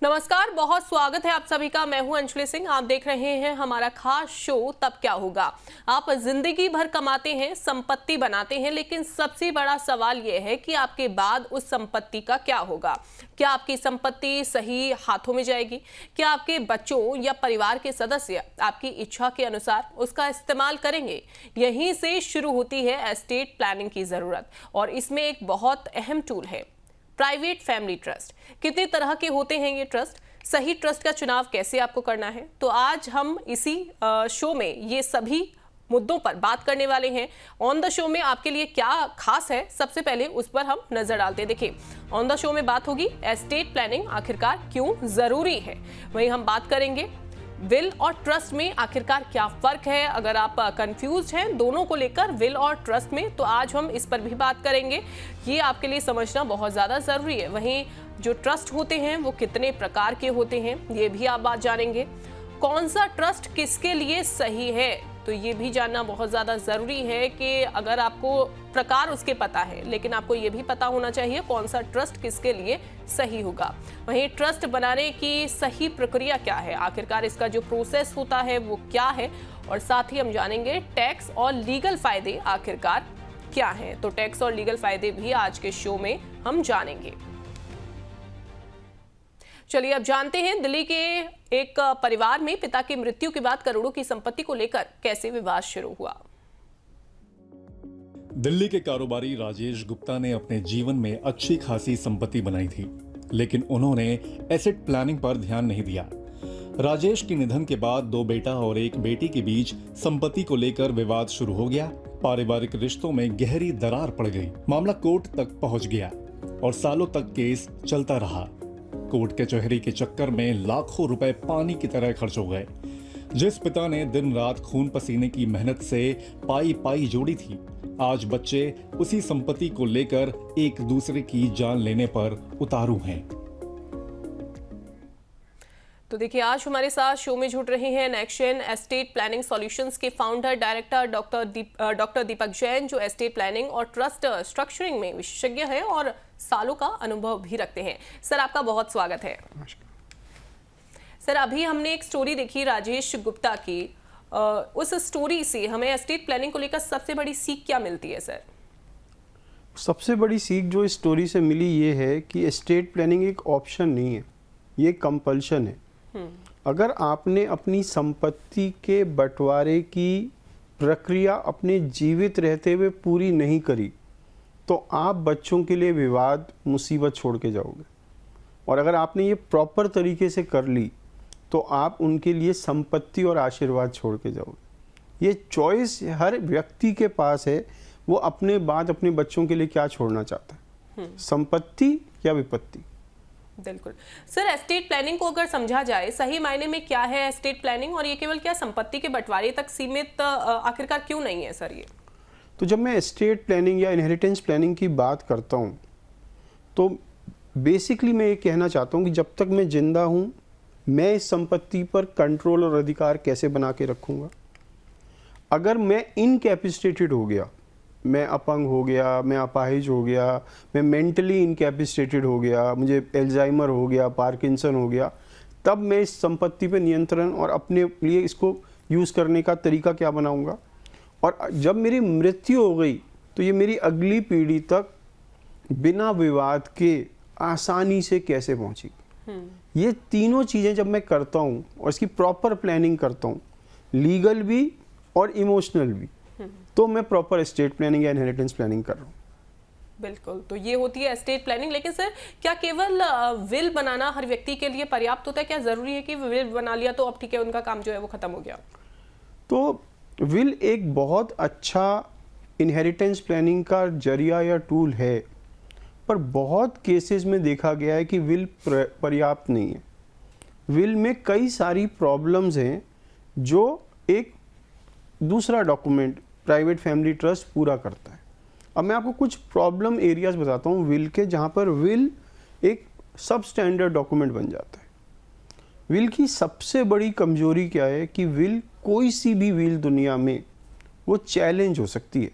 नमस्कार, बहुत स्वागत है आप सभी का। मैं हूं अंजलि सिंह। आप देख रहे हैं हमारा खास शो तब क्या होगा। आप जिंदगी भर कमाते हैं, संपत्ति बनाते हैं, लेकिन सबसे बड़ा सवाल यह है कि आपके बाद उस संपत्ति का क्या होगा। क्या आपकी संपत्ति सही हाथों में जाएगी? क्या आपके बच्चों या परिवार के सदस्य आपकी इच्छा के अनुसार उसका इस्तेमाल करेंगे? यहीं से शुरू होती है एस्टेट प्लानिंग की जरूरत, और इसमें एक बहुत अहम टूल है प्राइवेट फैमिली ट्रस्ट। कितने तरह के होते हैं ये ट्रस्ट? सही ट्रस्ट का चुनाव कैसे आपको करना है? तो आज हम इसी शो में ये सभी मुद्दों पर बात करने वाले हैं। ऑन द शो में आपके लिए क्या खास है, सबसे पहले उस पर हम नजर डालते हैं। देखिए, ऑन द शो में बात होगी एस्टेट प्लानिंग आखिरकार क्यों जरूरी है। वहीं हम बात करेंगे विल और ट्रस्ट में आखिरकार क्या फर्क है। अगर आप कंफ्यूज हैं दोनों को लेकर, विल और ट्रस्ट में, तो आज हम इस पर भी बात करेंगे। ये आपके लिए समझना बहुत ज़्यादा ज़रूरी है। वहीं जो ट्रस्ट होते हैं वो कितने प्रकार के होते हैं, ये भी आप बात जानेंगे। कौन सा ट्रस्ट किसके लिए सही है, तो ये भी जानना बहुत ज़्यादा ज़रूरी है कि अगर आपको प्रकार उसके पता है, लेकिन आपको ये भी पता होना चाहिए कौन सा ट्रस्ट किसके लिए सही होगा। वहीं ट्रस्ट बनाने की सही प्रक्रिया क्या है, आखिरकार इसका जो प्रोसेस होता है वो क्या है, और साथ ही हम जानेंगे टैक्स और लीगल फायदे आखिरकार क्या हैं। तो टैक्स और लीगल फायदे भी आज के शो में हम जानेंगे। चलिए अब जानते हैं दिल्ली के एक परिवार में पिता की मृत्यु के बाद करोड़ों की संपत्ति को लेकर कैसे विवाद शुरू हुआ। दिल्ली के कारोबारी राजेश गुप्ता ने अपने जीवन में अच्छी खासी संपत्ति बनाई थी, लेकिन उन्होंने एसेट प्लानिंग पर ध्यान नहीं दिया। राजेश के निधन के बाद 2 बेटा और 1 बेटी के बीच संपत्ति को लेकर विवाद शुरू हो गया। पारिवारिक रिश्तों में गहरी दरार पड़ गई। मामला कोर्ट तक पहुंच गया और सालों तक केस चलता रहा। कोर्ट कचहरी के चक्कर में लाखों रुपए पानी की तरह खर्च हो गए। जिस पिता ने दिन रात खून पसीने की मेहनत से पाई जोड़ी थी, आज बच्चे उसी संपत्ति को लेकर एक दूसरे की जान लेने पर उतारू हैं। तो देखिए, आज हमारे साथ शो में जुड़ रहे हैं नेक्शन एस्टेट प्लानिंग सॉल्यूशंस के फाउंडर डायरेक्टर डॉक्टर दीपक जैन, जो एस्टेट प्लानिंग और ट्रस्ट स्ट्रक्चरिंग में विशेषज्ञ हैं और सालों का अनुभव भी रखते हैं। सर, आपका बहुत स्वागत है। सर, अभी हमने एक स्टोरी देखी राजेश गुप्ता की। उस स्टोरी से हमें एस्टेट प्लानिंग को लेकर सबसे बड़ी सीख क्या मिलती है सर? सबसे बड़ी सीख जो इस स्टोरी से मिली ये है कि एस्टेट प्लानिंग एक ऑप्शन नहीं है, ये कंपल्शन है। अगर आपने अपनी संपत्ति के बंटवारे की प्रक्रिया अपने जीवित रहते हुए पूरी नहीं करी, तो आप बच्चों के लिए विवाद, मुसीबत छोड़ के जाओगे। और अगर आपने ये प्रॉपर तरीके से कर ली, तो आप उनके लिए संपत्ति और आशीर्वाद छोड़ के जाओगे। ये चॉइस हर व्यक्ति के पास है, वो अपने बाद अपने बच्चों के लिए क्या छोड़ना चाहता है, संपत्ति या विपत्ति। बिल्कुल सर, एस्टेट प्लानिंग को अगर समझा जाए सही मायने में क्या है एस्टेट प्लानिंग, और ये केवल क्या संपत्ति के बंटवारे तक सीमित आखिरकार क्यों नहीं है सर ये? तो जब मैं एस्टेट प्लानिंग या इनहेरिटेंस प्लानिंग की बात करता हूँ, तो बेसिकली मैं ये कहना चाहता हूँ कि जब तक मैं जिंदा हूँ, मैं इस संपत्ति पर कंट्रोल और अधिकार कैसे बना के रखूँगा। अगर मैं इनकैपेसिटेटेड हो गया, मैं अपंग हो गया, मैं अपाहिज हो गया, मैं मेंटली इनकैपेसिटेटेड हो गया, मुझे एल्जाइमर हो गया, पार्किंसन हो गया, तब मैं इस संपत्ति पे नियंत्रण और अपने लिए इसको यूज़ करने का तरीका क्या बनाऊंगा। और जब मेरी मृत्यु हो गई, तो ये मेरी अगली पीढ़ी तक बिना विवाद के आसानी से कैसे पहुंचेगी। ये तीनों चीज़ें जब मैं करता हूँ और इसकी प्रॉपर प्लानिंग करता हूँ, लीगल भी और इमोशनल भी, तो मैं प्रॉपर एस्टेट प्लानिंग या इनहेरिटेंस प्लानिंग कर रहा हूँ। बिल्कुल, तो ये होती है एस्टेट प्लानिंग। लेकिन सर, क्या केवल विल बनाना हर व्यक्ति के लिए पर्याप्त होता है? क्या जरूरी है कि विल बना लिया तो अब ठीक है, उनका काम जो है वो खत्म हो गया? तो विल एक बहुत अच्छा इनहेरिटेंस प्लानिंग का जरिया या टूल है, पर बहुत केसेस में देखा गया है कि विल पर्याप्त नहीं है। विल में कई सारी प्रॉब्लम्स हैं जो एक दूसरा डॉक्यूमेंट प्राइवेट फैमिली ट्रस्ट पूरा करता है। अब मैं आपको कुछ प्रॉब्लम एरियाज बताता हूँ विल के, जहाँ पर विल एक सब स्टैंडर्ड डॉक्यूमेंट बन जाता है। विल की सबसे बड़ी कमजोरी क्या है कि विल, कोई सी भी विल दुनिया में वो चैलेंज हो सकती है,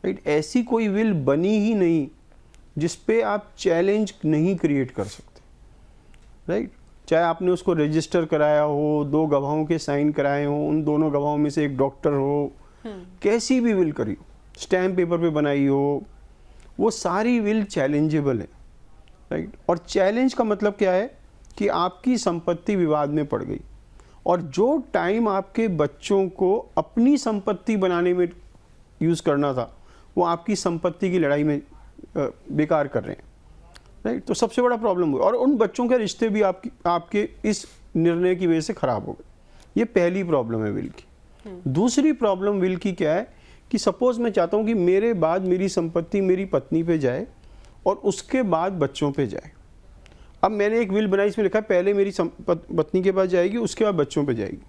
राइट। ऐसी कोई विल बनी ही नहीं जिस पे आप चैलेंज नहीं क्रिएट कर सकते। राइट। चाहे आपने उसको रजिस्टर कराया हो, 2 गवाहों के साइन कराए हो, उन दोनों गवाहों में से एक डॉक्टर हो, कैसी भी विल करी हो, स्टैम्प पेपर पे बनाई हो, वो सारी विल चैलेंजेबल है, राइट। और चैलेंज का मतलब क्या है कि आपकी संपत्ति विवाद में पड़ गई और जो टाइम आपके बच्चों को अपनी संपत्ति बनाने में यूज़ करना था वो आपकी संपत्ति की लड़ाई में बेकार कर रहे हैं, राइट। तो सबसे बड़ा प्रॉब्लम हुआ और उन बच्चों के रिश्ते भी आपके इस निर्णय की वजह से ख़राब हो गए। ये पहली प्रॉब्लम है विल की। दूसरी प्रॉब्लम विल की क्या है कि सपोज़ मैं चाहता हूँ कि मेरे बाद मेरी संपत्ति मेरी पत्नी पे जाए और उसके बाद बच्चों पे जाए। अब मैंने एक विल बनाई, इसमें लिखा है पहले मेरी पत्नी के पास जाएगी, उसके बाद बच्चों पे जाएगी।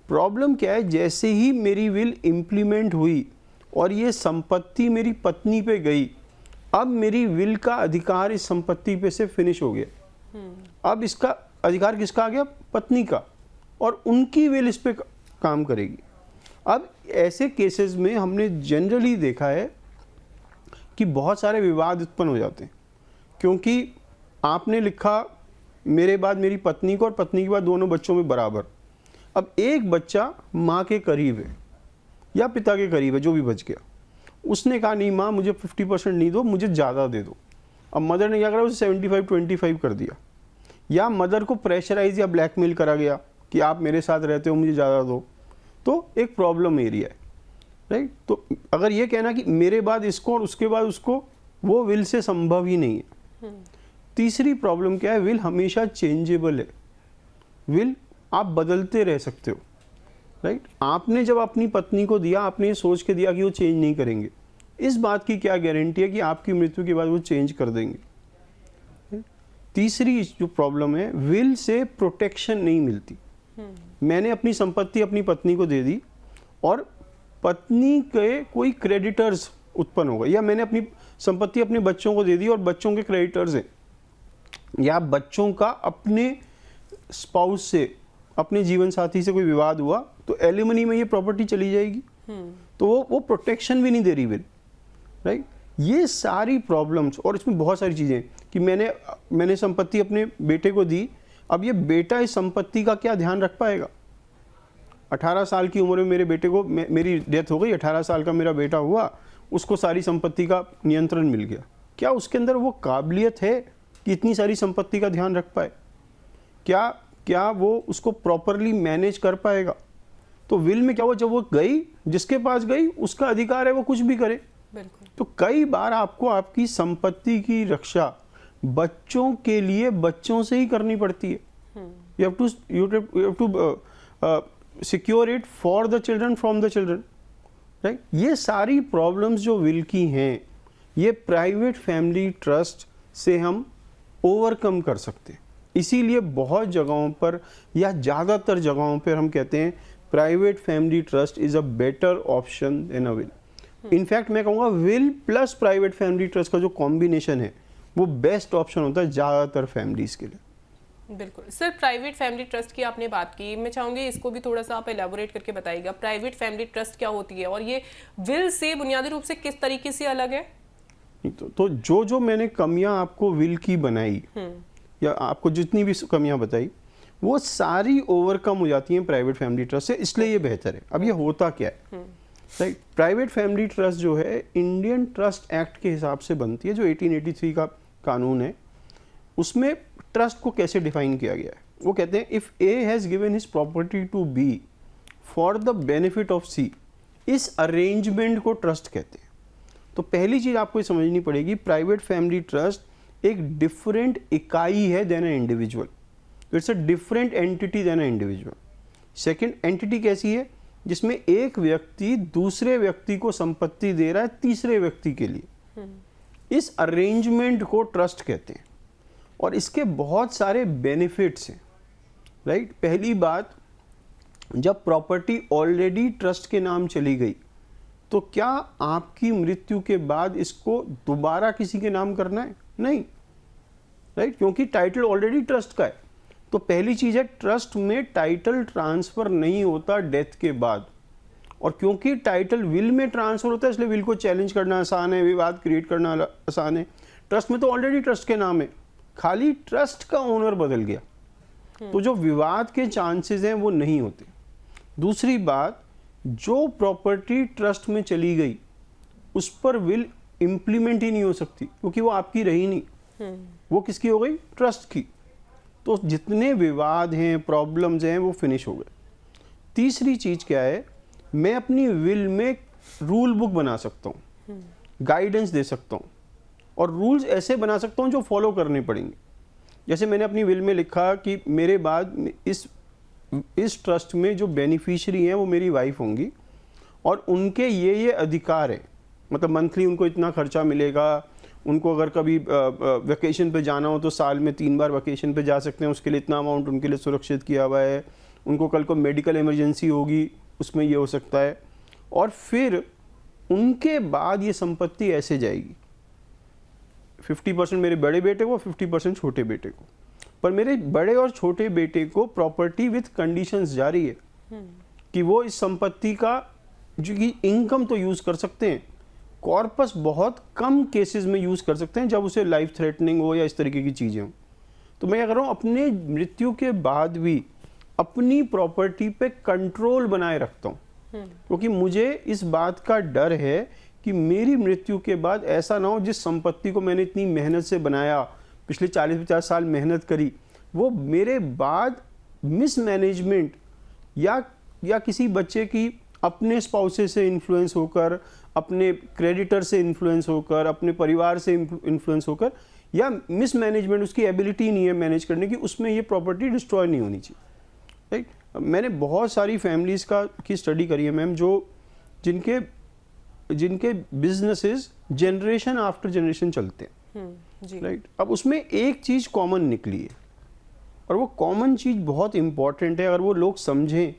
प्रॉब्लम क्या है, जैसे ही मेरी विल इम्प्लीमेंट हुई और ये संपत्ति मेरी पत्नी पे गई, अब मेरी विल का अधिकार इस संपत्ति पे से फिनिश हो गया। अब इसका अधिकार किसका आ गया? पत्नी का, और उनकी विल इस पे काम करेगी। अब ऐसे केसेस में हमने जनरली देखा है कि बहुत सारे विवाद उत्पन्न हो जाते हैं, क्योंकि आपने लिखा मेरे बाद मेरी पत्नी को और पत्नी के बाद दोनों बच्चों में बराबर। अब एक बच्चा माँ के करीब है या पिता के करीब है, जो भी बच गया, उसने कहा नहीं माँ मुझे 50% नहीं दो, मुझे ज़्यादा दे दो। अब मदर ने क्या करा, उसे 75-25 कर दिया, या मदर को प्रेशराइज या ब्लैकमेल करा गया कि आप मेरे साथ रहते हो मुझे ज़्यादा दो, तो एक प्रॉब्लम एरिया है, राइट। तो अगर ये कहना कि मेरे बाद इसको और उसके बाद उसको, वो विल से संभव ही नहीं है। तीसरी प्रॉब्लम क्या है, विल हमेशा चेंजेबल है, विल आप बदलते रह सकते हो, राइट। आपने जब अपनी पत्नी को दिया, आपने ये सोच के दिया कि वो चेंज नहीं करेंगे, इस बात की क्या गारंटी है कि आपकी मृत्यु के बाद वो चेंज कर देंगे। तीसरी जो प्रॉब्लम है, विल से प्रोटेक्शन नहीं मिलती। मैंने अपनी संपत्ति अपनी पत्नी को दे दी और पत्नी के कोई क्रेडिटर्स उत्पन्न हो गए, या मैंने अपनी संपत्ति अपने बच्चों को दे दी और बच्चों के क्रेडिटर्स हैं, या बच्चों का अपने स्पाउस से, अपने जीवन साथी से कोई विवाद हुआ तो एलिमनी में ये प्रॉपर्टी चली जाएगी। तो वो प्रोटेक्शन भी नहीं दे रही विल, राइट। ये सारी प्रॉब्लम्स, और इसमें बहुत सारी चीज़ें कि मैंने संपत्ति अपने बेटे को दी, अब ये बेटा इस संपत्ति का क्या ध्यान रख पाएगा? 18 साल की उम्र में मेरे बेटे को, मेरी डेथ हो गई, 18 साल का मेरा बेटा हुआ, उसको सारी संपत्ति का नियंत्रण मिल गया, क्या उसके अंदर वो काबिलियत है कि इतनी सारी संपत्ति का ध्यान रख पाए? क्या वो उसको प्रॉपरली मैनेज कर पाएगा? तो विल में क्या हुआ, जब वो गई, जिसके पास गई उसका अधिकार है वो कुछ भी करे। बिल्कुल। तो कई बार आपको आपकी संपत्ति की रक्षा बच्चों के लिए बच्चों से ही करनी पड़ती है। You have to secure it for the children from the children, right. ये सारी प्रॉब्लम्स जो विल की हैं, ये प्राइवेट फैमिली ट्रस्ट से हम ओवरकम कर सकते हैं। इसीलिए बहुत जगहों पर या ज़्यादातर जगहों पर हम कहते हैं private family trust is a better option than a will. In fact मैं कहूँगा will plus private family trust का जो कॉम्बिनेशन है वो बेस्ट ऑप्शन होता है ज़्यादातर फैमिलीज़ के लिए। बिल्कुल सर, प्राइवेट फैमिली ट्रस्ट की आपने बात की, मैं चाहूँगी इसको भी थोड़ा सा आप एलैबोरेट करके बताइएगा। प्राइवेट फैमिली ट्रस्ट क्या होती है और ये विल से बुनियादी रूप से किस तरीके से अलग है? तो जो मैंने कमियां आपको विल की बनाई या आपको जितनी भी कमियां बताई, वो सारी ओवरकम हो जाती हैं प्राइवेट फैमिली ट्रस्ट से, इसलिए ये बेहतर है। अब ये होता क्या है, राइट। प्राइवेट फैमिली ट्रस्ट जो है इंडियन ट्रस्ट एक्ट के हिसाब से बनती है, जो 1883 का कानून है। उसमें ट्रस्ट को कैसे डिफाइन किया गया है, वो कहते हैं if A has given his property to be for the benefit of C, इस अरेंजमेंट को ट्रस्ट कहते हैं। तो पहली चीज़ आपको ये समझनी पड़ेगी, प्राइवेट फैमिली ट्रस्ट एक डिफरेंट इकाई है than a individual, it's a different entity than a individual. Second entity कैसी है, जिसमें एक व्यक्ति दूसरे व्यक्ति को संपत्ति दे रहा है तीसरे व्यक्ति के लिए, इस अरेंजमेंट को ट्रस्ट कहते हैं। और इसके बहुत सारे बेनिफिट्स हैं, राइट। पहली बात, जब प्रॉपर्टी ऑलरेडी ट्रस्ट के नाम चली गई तो क्या आपकी मृत्यु के बाद इसको दोबारा किसी के नाम करना है? नहीं, राइट, क्योंकि टाइटल ऑलरेडी ट्रस्ट का है। तो पहली चीज़ है, ट्रस्ट में टाइटल ट्रांसफ़र नहीं होता डेथ के बाद, और क्योंकि टाइटल विल में ट्रांसफ़र होता है इसलिए विल को चैलेंज करना आसान है, विवाद क्रिएट करना आसान है। ट्रस्ट में तो ऑलरेडी ट्रस्ट के नाम है, खाली ट्रस्ट का ओनर बदल गया, तो जो विवाद के चांसेस हैं वो नहीं होते। दूसरी बात, जो प्रॉपर्टी ट्रस्ट में चली गई उस पर विल इम्प्लीमेंट ही नहीं हो सकती, क्योंकि वो आपकी रही नहीं, वो किसकी हो गई? ट्रस्ट की। तो जितने विवाद हैं, प्रॉब्लम्स हैं, वो फिनिश हो गए। तीसरी चीज क्या है, मैं अपनी विल में रूल बुक बना सकता हूँ, गाइडेंस दे सकता हूँ, और रूल्स ऐसे बना सकता हूँ जो फॉलो करने पड़ेंगे। जैसे मैंने अपनी विल में लिखा कि मेरे बाद इस ट्रस्ट में जो बेनिफिशियरी हैं वो मेरी वाइफ होंगी, और उनके ये अधिकार हैं, मतलब मंथली उनको इतना खर्चा मिलेगा, उनको अगर कभी वेकेशन पे जाना हो तो साल में 3 बार वेकेशन पे जा सकते हैं, उसके लिए इतना अमाउंट उनके लिए सुरक्षित किया हुआ है, उनको कल को मेडिकल इमरजेंसी होगी उसमें ये हो सकता है। और फिर उनके बाद ये संपत्ति ऐसे जाएगी, 50% मेरे बड़े बेटे को, 50% छोटे बेटे को। पर मेरे बड़े और छोटे बेटे को प्रॉपर्टी विथ कंडीशंस जारी है कि वो इस संपत्ति का जो कि इनकम तो यूज़ कर सकते हैं, कॉर्पस बहुत कम केसेस में यूज़ कर सकते हैं जब उसे लाइफ थ्रेटनिंग हो या इस तरीके की चीज़ें हो। तो मैं क्या कर रहा हूँ, अपने मृत्यु के बाद भी अपनी प्रॉपर्टी पे कंट्रोल बनाए रखता हूँ, क्योंकि मुझे इस बात का डर है कि मेरी मृत्यु के बाद ऐसा ना हो जिस संपत्ति को मैंने इतनी मेहनत से बनाया, पिछले 40-50 साल मेहनत करी, वो मेरे बाद मिसमैनेजमेंट या किसी बच्चे की अपने स्पाउसेस से इन्फ्लुएंस होकर, अपने क्रेडिटर से इन्फ्लुएंस होकर, अपने परिवार से इन्फ्लुएंस होकर, या मिसमैनेजमेंट, उसकी एबिलिटी नहीं है मैनेज करने की, उसमें ये प्रॉपर्टी डिस्ट्रॉय नहीं होनी चाहिए। राइट? मैंने बहुत सारी फैमिलीज़ की स्टडी करी है मैम, जो जिनके बिजनेसेस जनरेशन आफ्टर जनरेशन चलते हैं। राइट? अब उसमें एक चीज़ कॉमन निकली है, और वो कॉमन चीज़ बहुत इंपॉर्टेंट है। अगर वो लोग समझें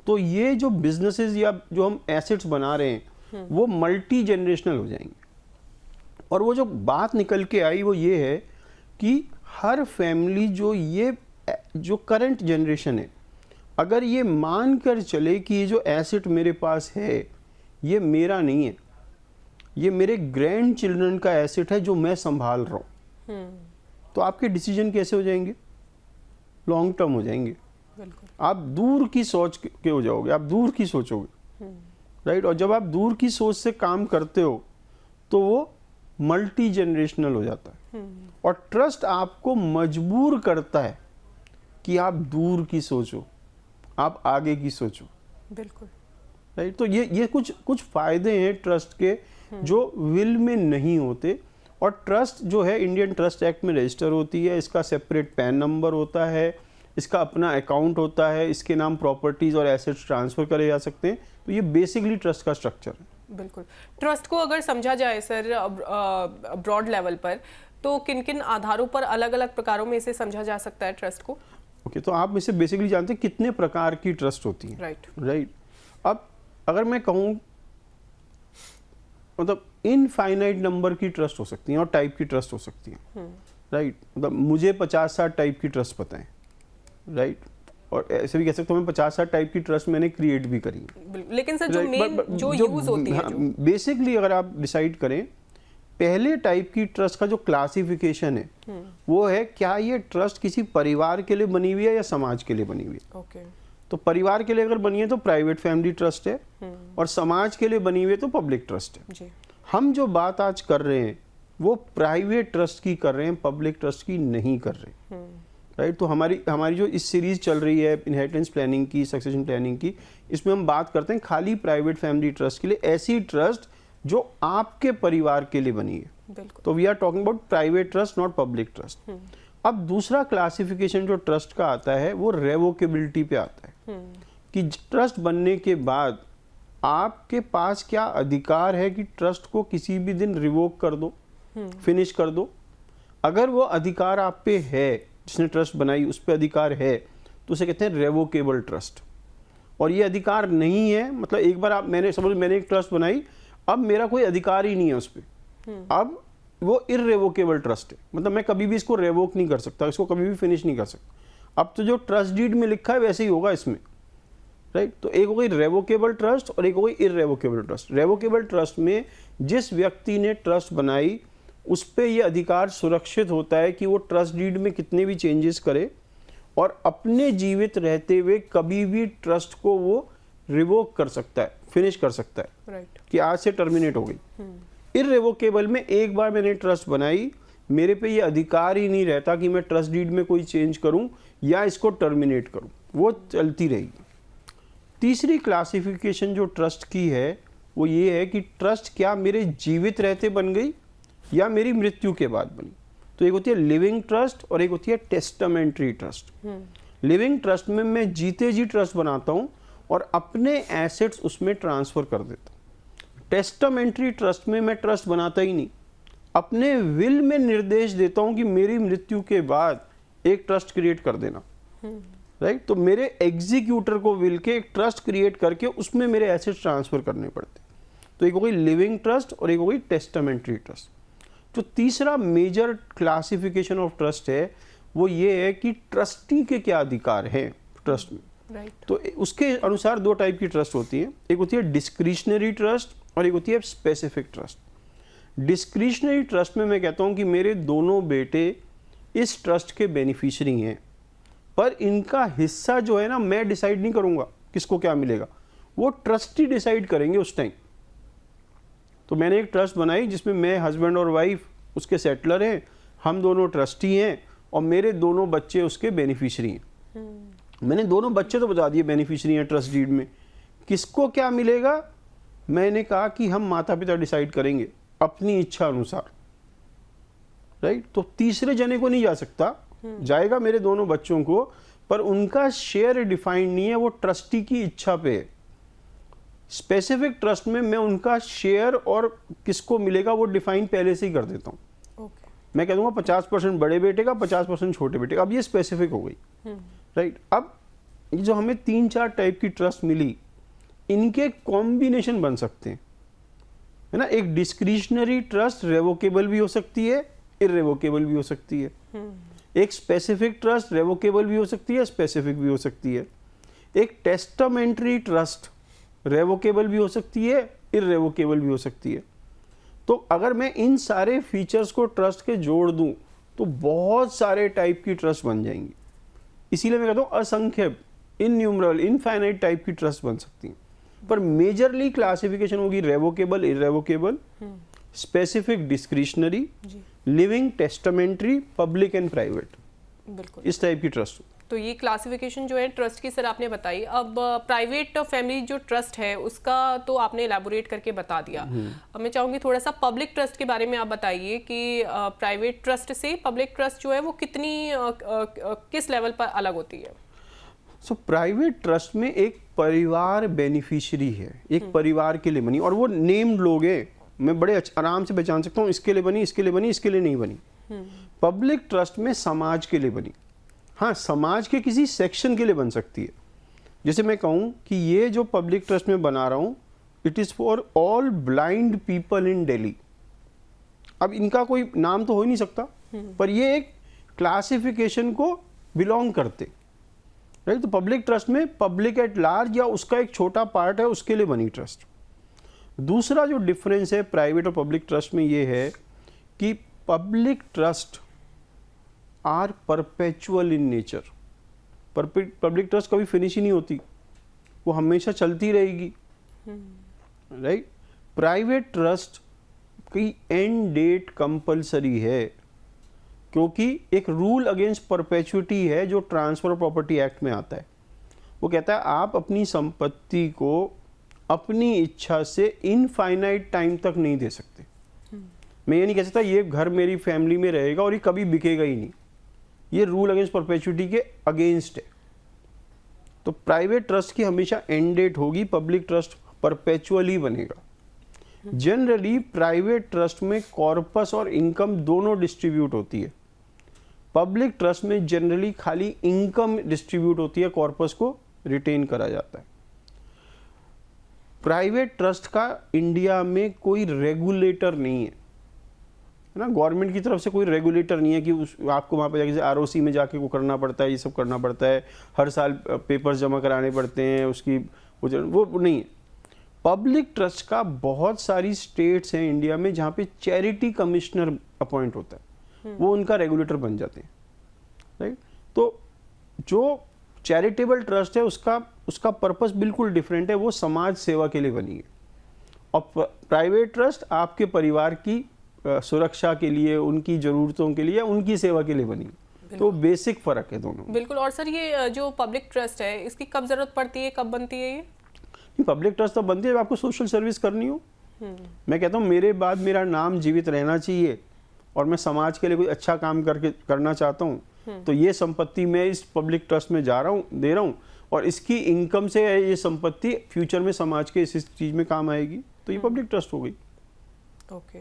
तो ये जो बिजनेसेस या जो हम एसेट्स बना रहे हैं वो मल्टी जनरेशनल हो जाएंगे। और वो जो बात निकल के आई वो ये है कि हर फैमिली जो करंट जनरेशन है, अगर ये मान कर चले कि ये जो एसेट मेरे पास है ये मेरा नहीं है, ये मेरे ग्रैंड चिल्ड्रन का एसेट है जो मैं संभाल रहा हूँ, तो आपके डिसीजन कैसे हो जाएंगे? लॉन्ग टर्म हो जाएंगे। आप दूर की सोच के हो जाओगे, आप दूर की सोचोगे। राइट? और जब आप दूर की सोच से काम करते हो तो वो मल्टी जनरेशनल हो जाता है। और ट्रस्ट आपको मजबूर करता है कि आप दूर की सोचो, आप आगे की सोचो। बिल्कुल। राइट? तो ये कुछ फायदे हैं ट्रस्ट के जो विल में नहीं होते। और ट्रस्ट जो है इंडियन ट्रस्ट एक्ट में रजिस्टर होती है, इसका सेपरेट पैन नंबर होता है, इसका अपना अकाउंट होता है, इसके नाम प्रॉपर्टीज और एसेट्स ट्रांसफर करे जा सकते हैं। तो ये बेसिकली ट्रस्ट का स्ट्रक्चर है। बिल्कुल। ट्रस्ट को अगर समझा जाए सर ब्रॉड लेवल पर, तो किन किन आधारों पर अलग अलग प्रकारों में इसे समझा जा सकता है ट्रस्ट को? ओके, तो आप मुझसे बेसिकली जानते हैं कितने प्रकार की ट्रस्ट होती है। राइट। अब अगर मैं कहूँ, मतलब इनफाइनाइट नंबर की ट्रस्ट हो सकती हैं और टाइप की ट्रस्ट हो सकती हैं। राइट? मतलब मुझे 50-60 टाइप की ट्रस्ट पता है। राइट? और ऐसे भी कह सकते हो मैं 50-60 टाइप की ट्रस्ट मैंने क्रिएट भी करी है। लेकिन सर जो यूज होती है, बेसिकली अगर आप डिसाइड करें, पहले टाइप की ट्रस्ट का जो क्लासिफिकेशन है वो है क्या ये ट्रस्ट किसी परिवार के लिए बनी हुई है या समाज के लिए बनी हुई है। ओके। तो परिवार के लिए अगर बनी है तो प्राइवेट फैमिली ट्रस्ट है, और समाज के लिए बनी हुई है तो पब्लिक ट्रस्ट है। जी। हम जो बात आज कर रहे हैं वो प्राइवेट ट्रस्ट की कर रहे हैं, पब्लिक ट्रस्ट की नहीं कर रहे। राइट? तो हमारी जो इस सीरीज चल रही है इनहेरिटेंस प्लानिंग की, सक्सेशन प्लानिंग की, इसमें हम बात करते हैं खाली प्राइवेट फैमिली ट्रस्ट के लिए, ऐसी ट्रस्ट जो आपके परिवार के लिए बनी है। तो we are talking about private trust, not public trust. अब दूसरा क्लासिफिकेशन जो ट्रस्ट का आता है वो रेवोकेबिलिटी पे आता है कि ट्रस्ट बनने के बाद आपके पास क्या अधिकार है कि ट्रस्ट को किसी भी दिन रिवोक कर दो, फिनिश कर दो। अगर वो अधिकार आप पे है, जिसने ट्रस्ट बनाई उस पे अधिकार है, तो उसे कहते हैं रेवोकेबल ट्रस्ट। और ये अधिकार नहीं है, मतलब एक बार मैंने एक ट्रस्ट बनाई, अब मेरा कोई अधिकार ही नहीं है उस पर, अब वो इररेवोकेबल ट्रस्ट है, मतलब मैं कभी भी इसको रेवोक नहीं कर सकता, इसको कभी भी फिनिश नहीं कर सकता। अब तो जो ट्रस्ट डीड में लिखा है वैसे ही होगा इसमें। राइट? तो एक हो गई रेवोकेबल ट्रस्ट और एक हो गई इररेवोकेबल ट्रस्ट। रेवोकेबल ट्रस्ट में जिस व्यक्ति ने ट्रस्ट बनाई उस पर यह अधिकार सुरक्षित होता है कि वो ट्रस्ट डीड में कितने भी चेंजेस करे और अपने जीवित रहते हुए कभी भी ट्रस्ट को वो रिवोक कर सकता है, फिनिश कर सकता है राइट। कि आज से टर्मिनेट हो गई। इररिवोकेबल में एक बार मैंने ट्रस्ट बनाई, मेरे पे ये अधिकार ही नहीं रहता कि मैं ट्रस्ट डीड में कोई चेंज करूं या इसको टर्मिनेट करूं, वो चलती रहेगी। तीसरी क्लासिफिकेशन जो ट्रस्ट की है वो ये है कि ट्रस्ट क्या मेरे जीवित रहते बन गई या मेरी मृत्यु के बाद बनी। तो एक होती है लिविंग ट्रस्ट और एक होती है टेस्टामेंट्री ट्रस्ट। लिविंग ट्रस्ट में मैं जीते जी ट्रस्ट बनाता हूं और अपने एसेट्स उसमें ट्रांसफर कर देता हूं। टेस्टामेंट्री ट्रस्ट में मैं ट्रस्ट बनाता ही नहीं, अपने विल में निर्देश देता हूं कि मेरी मृत्यु के बाद एक ट्रस्ट क्रिएट कर देना। राइट, तो मेरे एग्जीक्यूटर को विल के एक ट्रस्ट क्रिएट करके उसमें मेरे एसेट्स ट्रांसफर करने पड़ते। तो एक हो गई लिविंग ट्रस्ट और एक हो गई टेस्टामेंट्री ट्रस्ट। जो तीसरा मेजर क्लासिफिकेशन ऑफ ट्रस्ट है वो ये है कि ट्रस्टी के क्या अधिकार हैं ट्रस्ट में। राइट। तो उसके अनुसार दो टाइप की ट्रस्ट होती है, एक होती है डिस्क्रिशनरी ट्रस्ट और एक होती है स्पेसिफिक ट्रस्ट। डिस्क्रिशनरी ट्रस्ट में मैं कहता हूं कि मेरे दोनों बेटे इस ट्रस्ट के बेनिफिशियरी हैं, पर इनका हिस्सा जो है ना मैं डिसाइड नहीं करूंगा किसको क्या मिलेगा, वो ट्रस्टी डिसाइड करेंगे उस टाइम। तो मैंने एक ट्रस्ट बनाई जिसमें मैं हस्बैंड और वाइफ उसके सेटलर हैं, हम दोनों ट्रस्टी हैं और मेरे दोनों बच्चे उसके बेनिफिशियरी हैं। मैंने दोनों बच्चे तो बता दिए बेनिफिशियरी हैं ट्रस्ट डीड में, किसको क्या मिलेगा मैंने कहा कि हम माता पिता डिसाइड करेंगे अपनी इच्छा अनुसार। राइट, तो तीसरे जने को नहीं जा सकता, जाएगा मेरे दोनों बच्चों को, पर उनका शेयर डिफाइंड नहीं है, वो ट्रस्टी की इच्छा पे है। स्पेसिफिक ट्रस्ट में मैं उनका शेयर और किसको मिलेगा वो डिफाइन पहले से ही कर देता हूँ। ओके। मैं कह दूंगा 50% बड़े बेटे का, 50% छोटे बेटे का। अब ये स्पेसिफिक हो गई। राइट, अब ये जो हमें 3-4 टाइप की ट्रस्ट मिली, इनके कॉम्बिनेशन बन सकते हैं, है ना। एक डिस्क्रिशनरी ट्रस्ट रेवोकेबल भी हो सकती है, इररेवोकेबल भी हो सकती है। एक स्पेसिफिक ट्रस्ट रेवोकेबल भी हो सकती है, स्पेसिफिक भी हो सकती है। एक टेस्टामेंट्री ट्रस्ट रेवोकेबल भी हो सकती है, इररेवोकेबल भी हो सकती है। तो अगर मैं इन सारे फीचर्स को ट्रस्ट के जोड़ दूं तो बहुत सारे टाइप की ट्रस्ट बन जाएंगी। इसीलिए मैं कहता हूं असंख्य, इनन्यूमरेबल, इनफाइनाइट टाइप की ट्रस्ट बन सकती हैं। पर मेजरली क्लासिफिकेशन होगी revocable, irrevocable, specific discretionary, living, testamentary, public and private. बिल्कुल, इस टाइप की ट्रस्ट। तो ये क्लासिफिकेशन जो है ट्रस्ट की सर आपने बताई। अब प्राइवेट फैमिली जो ट्रस्ट है उसका तो आपने एलैबोरेट करके बता दिया। अब मैं चाहूँगी थोड़ा सा पब्लिक ट्रस्ट के बारे में आप बताइए कि प्राइवेट ट्रस्ट से पब्लिक ट्रस्ट जो है वो कितनी किस लेवल पर अलग होती है। सो प्राइवेट ट्रस्ट में एक परिवार बेनिफिशियरी है, एक परिवार के लिए बनी, और वो नेम्ड लोग हैं, मैं बड़े आराम से पहचान सकता हूँ इसके लिए बनी, इसके लिए बनी, इसके लिए नहीं बनी। पब्लिक ट्रस्ट में समाज के लिए बनी। हाँ, समाज के किसी सेक्शन के लिए बन सकती है। जैसे मैं कहूँ कि ये जो पब्लिक ट्रस्ट में बना रहा हूँ, it is for all blind people in Delhi. अब इनका कोई नाम तो हो ही नहीं सकता, पर ये एक क्लासिफिकेशन को बिलोंग करते। राइट, तो पब्लिक ट्रस्ट में पब्लिक एट लार्ज या उसका एक छोटा पार्ट है, उसके लिए बनी ट्रस्ट। दूसरा जो डिफरेंस है प्राइवेट और पब्लिक ट्रस्ट में ये है कि public trust are perpetual in nature. Public trust कभी फिनिश ही नहीं होती, वो हमेशा चलती रहेगी। राइट, प्राइवेट ट्रस्ट की एंड डेट कंपलसरी है, क्योंकि एक रूल अगेंस्ट परपेचुइटी है जो ट्रांसफर प्रॉपर्टी एक्ट में आता है। वो कहता है आप अपनी संपत्ति को अपनी इच्छा से इनफाइनाइट टाइम तक नहीं दे सकते। मैं ये नहीं कह सकता ये घर मेरी फैमिली में रहेगा और ये कभी बिकेगा ही नहीं, ये रूल अगेंस्ट परपेचुइटी के अगेंस्ट है। तो प्राइवेट ट्रस्ट की हमेशा एंड डेट होगी, पब्लिक ट्रस्ट परपेचुअली बनेगा। जनरली प्राइवेट ट्रस्ट में कॉर्पस और इनकम दोनों डिस्ट्रीब्यूट होती है। पब्लिक ट्रस्ट में जनरली खाली इनकम डिस्ट्रीब्यूट होती है, कॉर्पस को रिटेन करा जाता है। प्राइवेट ट्रस्ट का इंडिया में कोई रेगुलेटर नहीं है, है ना। गवर्नमेंट की तरफ से कोई रेगुलेटर नहीं है कि आपको वहाँ पे जाके आरओसी में जाके वो करना पड़ता है, ये सब करना पड़ता है, हर साल पेपर्स जमा कराने पड़ते हैं, उसकी वो नहीं है। पब्लिक ट्रस्ट का बहुत सारी स्टेट्स हैं इंडिया में जहाँ पे चैरिटी कमिश्नर अपॉइंट होता है, वो उनका रेगुलेटर बन जाते हैं। राइट, तो जो चैरिटेबल ट्रस्ट है उसका पर्पस बिल्कुल डिफरेंट है, वो समाज सेवा के लिए बनी है। और प्राइवेट ट्रस्ट आपके परिवार की सुरक्षा के लिए, उनकी ज़रूरतों के लिए, उनकी सेवा के लिए बनी है। तो बेसिक फ़र्क है दोनों। बिल्कुल। और सर ये जो पब्लिक ट्रस्ट है इसकी कब ज़रूरत पड़ती है, कब बनती है ये? पब्लिक ट्रस्ट तो बनती है जब आपको सोशल सर्विस करनी हो। मैं कहता हूँ मेरे बाद मेरा नाम जीवित रहना चाहिए और मैं समाज के लिए कोई अच्छा काम करना चाहता हूँ, तो ये संपत्ति मैं इस पब्लिक ट्रस्ट में दे रहा हूँ और इसकी इनकम से ये संपत्ति फ्यूचर में समाज के इस चीज़ में काम आएगी, तो ये पब्लिक ट्रस्ट हो गई। ओके,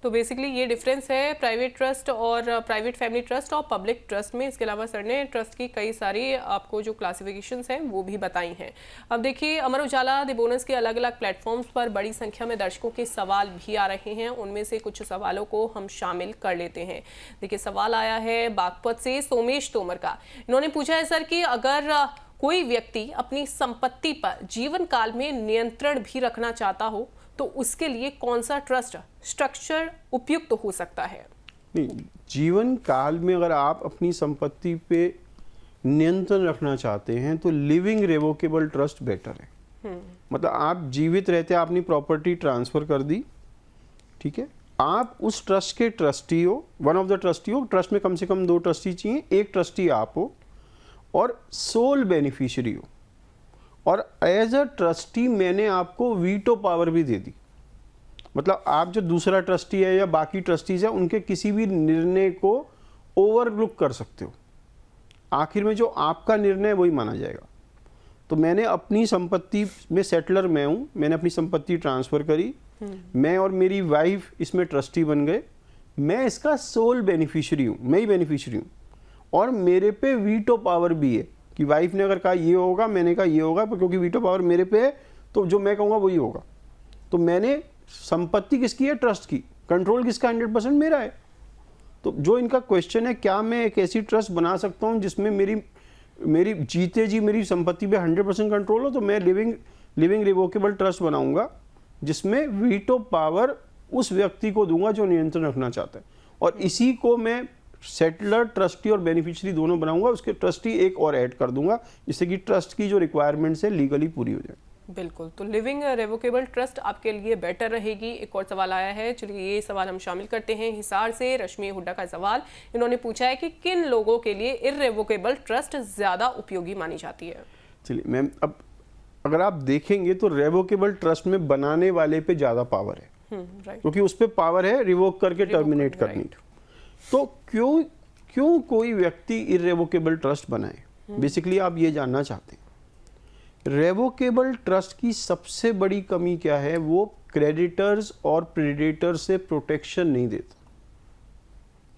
तो बेसिकली ये डिफरेंस है प्राइवेट ट्रस्ट और प्राइवेट फैमिली ट्रस्ट और पब्लिक ट्रस्ट में। इसके अलावा सर ने ट्रस्ट की कई सारी आपको जो क्लासिफिकेशंस हैं वो भी बताई हैं। अब देखिए अमर उजाला द बोनस के अलग अलग प्लेटफॉर्म्स पर बड़ी संख्या में दर्शकों के सवाल भी आ रहे हैं, उनमें से कुछ सवालों को हम शामिल कर लेते हैं। देखिए सवाल आया है बागपत से सोमेश तोमर का। इन्होंने पूछा है सर कि अगर कोई व्यक्ति अपनी संपत्ति पर जीवन काल में नियंत्रण भी रखना चाहता हो तो उसके लिए कौन सा ट्रस्ट स्ट्रक्चर उपयुक्त हो सकता है? नहीं, जीवन काल में अगर आप अपनी संपत्ति पे नियंत्रण रखना चाहते हैं तो लिविंग रेवोकेबल ट्रस्ट बेटर है। मतलब आप जीवित रहते हैं, आपने प्रॉपर्टी ट्रांसफर कर दी, ठीक है, आप उस ट्रस्ट के ट्रस्टी हो, वन ऑफ द ट्रस्टी हो। ट्रस्ट में कम से कम 2 ट्रस्टी चाहिए, एक ट्रस्टी आप हो और सोल बेनिफिशियरी हो। और एज अ ट्रस्टी मैंने आपको वीटो पावर भी दे दी। मतलब आप जो दूसरा ट्रस्टी है या बाकी ट्रस्टीज है उनके किसी भी निर्णय को ओवरलुक कर सकते हो। आखिर में जो आपका निर्णय वही माना जाएगा। तो मैंने अपनी संपत्ति में सेटलर मैं हूँ, मैंने अपनी संपत्ति ट्रांसफ़र करी, मैं और मेरी वाइफ इसमें ट्रस्टी बन गए, मैं इसका सोल बेनिफिशियरी हूँ, मैं ही बेनिफिशियरी हूँ और मेरे पे वीटो पावर भी है कि वाइफ ने अगर कहा ये होगा, मैंने कहा ये होगा, पर क्योंकि वीटो पावर मेरे पे है तो जो मैं कहूँगा वही होगा। तो मैंने संपत्ति किसकी है? ट्रस्ट की। कंट्रोल किसका? 100% मेरा है। तो जो इनका क्वेश्चन है क्या मैं एक ऐसी ट्रस्ट बना सकता हूँ जिसमें मेरी जीते जी मेरी संपत्ति पे 100% कंट्रोल हो, तो मैं लिविंग रिवोकेबल ट्रस्ट बनाऊंगा जिसमें वीटो पावर उस व्यक्ति को दूंगा जो नियंत्रण रखना चाहता है और इसी को मैं सेटलर, ट्रस्टी और बेनिफिशियरी दोनों बनाऊंगा। उसके ट्रस्टी एक और ऐड कर दूंगा जिससे कि ट्रस्ट की जो रिक्वायरमेंट्स है लीगली पूरी हो जाए। बिल्कुल, तो लिविंग रेवोकेबल ट्रस्ट आपके लिए बेटर रहेगी। एक और सवाल आया है, चलिए ये सवाल हम शामिल करते हैं। हिसार से रश्मि हुड्डा का सवाल, इन्होंने पूछा है कि किन लोगों के लिए इररेवोकेबल ट्रस्ट ज़्यादा उपयोगी मानी जाती है? चलिए मैम, अब अगर आप देखेंगे तो रेवोकेबल ट्रस्ट में बनाने वाले पे ज़्यादा पावर है, क्योंकि उस पर पावर है रिवोक करके टर्मिनेट करनी। तो क्यों कोई व्यक्ति इररेवोकेबल ट्रस्ट बनाए? बेसिकली आप ये जानना चाहते हैं। रेवोकेबल ट्रस्ट की सबसे बड़ी कमी क्या है? वो क्रेडिटर्स और प्रेडेटर्स से प्रोटेक्शन नहीं देता।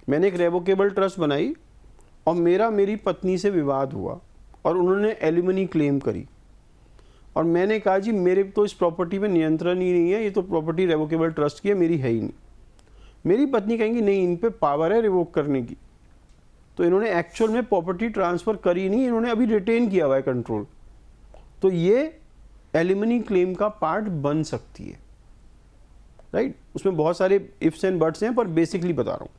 मैंने एक रेवोकेबल ट्रस्ट बनाई और मेरी पत्नी से विवाद हुआ और उन्होंने एलिमनी क्लेम करी और मैंने कहा जी मेरे तो इस प्रॉपर्टी में नियंत्रण ही नहीं है, ये तो प्रॉपर्टी रेवोकेबल ट्रस्ट की है, मेरी है ही नहीं। मेरी पत्नी कहेंगी नहीं, इन पे पावर है रिवोक करने की। तो इन्होंने एक्चुअल में प्रॉपर्टी ट्रांसफ़र करी नहीं, इन्होंने अभी रिटेन किया हुआ है कंट्रोल। तो ये एलिमनी क्लेम का पार्ट बन सकती है, राइट? उसमें बहुत सारे इफ्स एंड बट्स हैं, पर बेसिकली बता रहा हूँ।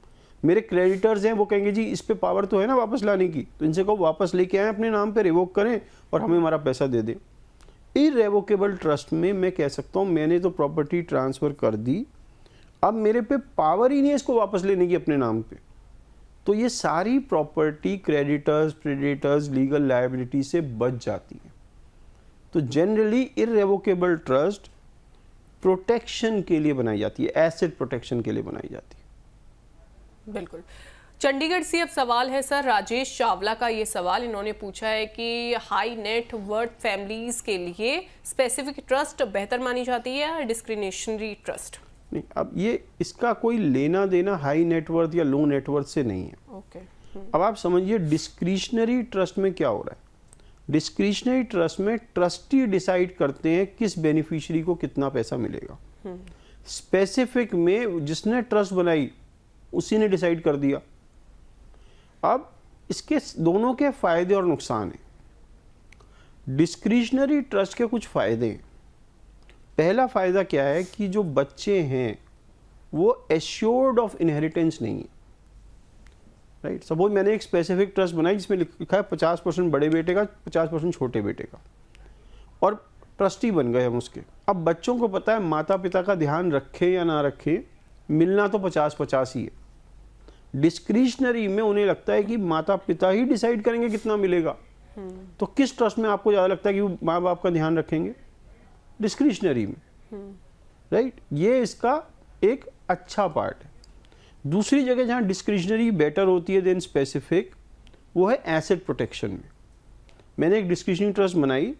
मेरे क्रेडिटर्स हैं, वो कहेंगे जी इस पे पावर तो है ना वापस लाने की, तो इनसे कहो वापस लेके आए अपने नाम पे, रिवोक करें और हमें हमारा पैसा दे दें। इररेवोकेबल ट्रस्ट में मैं कह सकता हूँ मैंने तो प्रॉपर्टी ट्रांसफ़र कर दी, अब मेरे पे पावर ही नहीं है इसको वापस लेने की अपने नाम पे। तो ये सारी property creditors, predators, legal liability से बच जाती है। तो जनरली इररेवोकेबल ट्रस्ट प्रोटेक्शन के लिए बनाई जाती है, एसेट प्रोटेक्शन के लिए बनाई जाती है। बिल्कुल। चंडीगढ़ से अब सवाल है सर राजेश चावला का। ये सवाल इन्होंने पूछा है कि हाई नेट वर्थ फैमिलीज के लिए स्पेसिफिक ट्रस्ट बेहतर मानी जाती है या डिस्क्रिशनरी ट्रस्ट? नहीं, अब ये इसका कोई लेना देना हाई नेटवर्थ या लो नेटवर्थ से नहीं है। ओके। अब आप समझिए डिस्क्रिशनरी ट्रस्ट में क्या हो रहा है। डिस्क्रिशनरी ट्रस्ट में ट्रस्टी डिसाइड करते हैं किस बेनिफिशियरी को कितना पैसा मिलेगा। स्पेसिफिक में जिसने ट्रस्ट बनाई उसी ने डिसाइड कर दिया। अब इसके दोनों के फायदे और नुकसान हैं। डिस्क्रिशनरी ट्रस्ट के कुछ फायदे हैं। पहला फायदा क्या है कि जो बच्चे हैं वो एश्योर्ड ऑफ इनहेरिटेंस नहीं है। राइट। सपोज मैंने एक स्पेसिफिक ट्रस्ट बनाई जिसमें लिखा है 50% बड़े बेटे का, 50% छोटे बेटे का, और ट्रस्टी बन गए हम उसके। अब बच्चों को पता है माता पिता का ध्यान रखे या ना रखे, मिलना तो 50-50 ही है। डिस्क्रिशनरी में उन्हें लगता है कि माता पिता ही डिसाइड करेंगे कितना मिलेगा। तो किस ट्रस्ट में आपको ज़्यादा लगता है कि वो माँ बाप का ध्यान रखेंगे? डिस्क्रिशनरी में, राइट। ये इसका एक अच्छा पार्ट है। दूसरी जगह जहाँ डिस्क्रिशनरी बेटर होती है देन स्पेसिफिक, वो है एसेट प्रोटेक्शन में। मैंने एक डिस्क्रिशनरी ट्रस्ट बनाई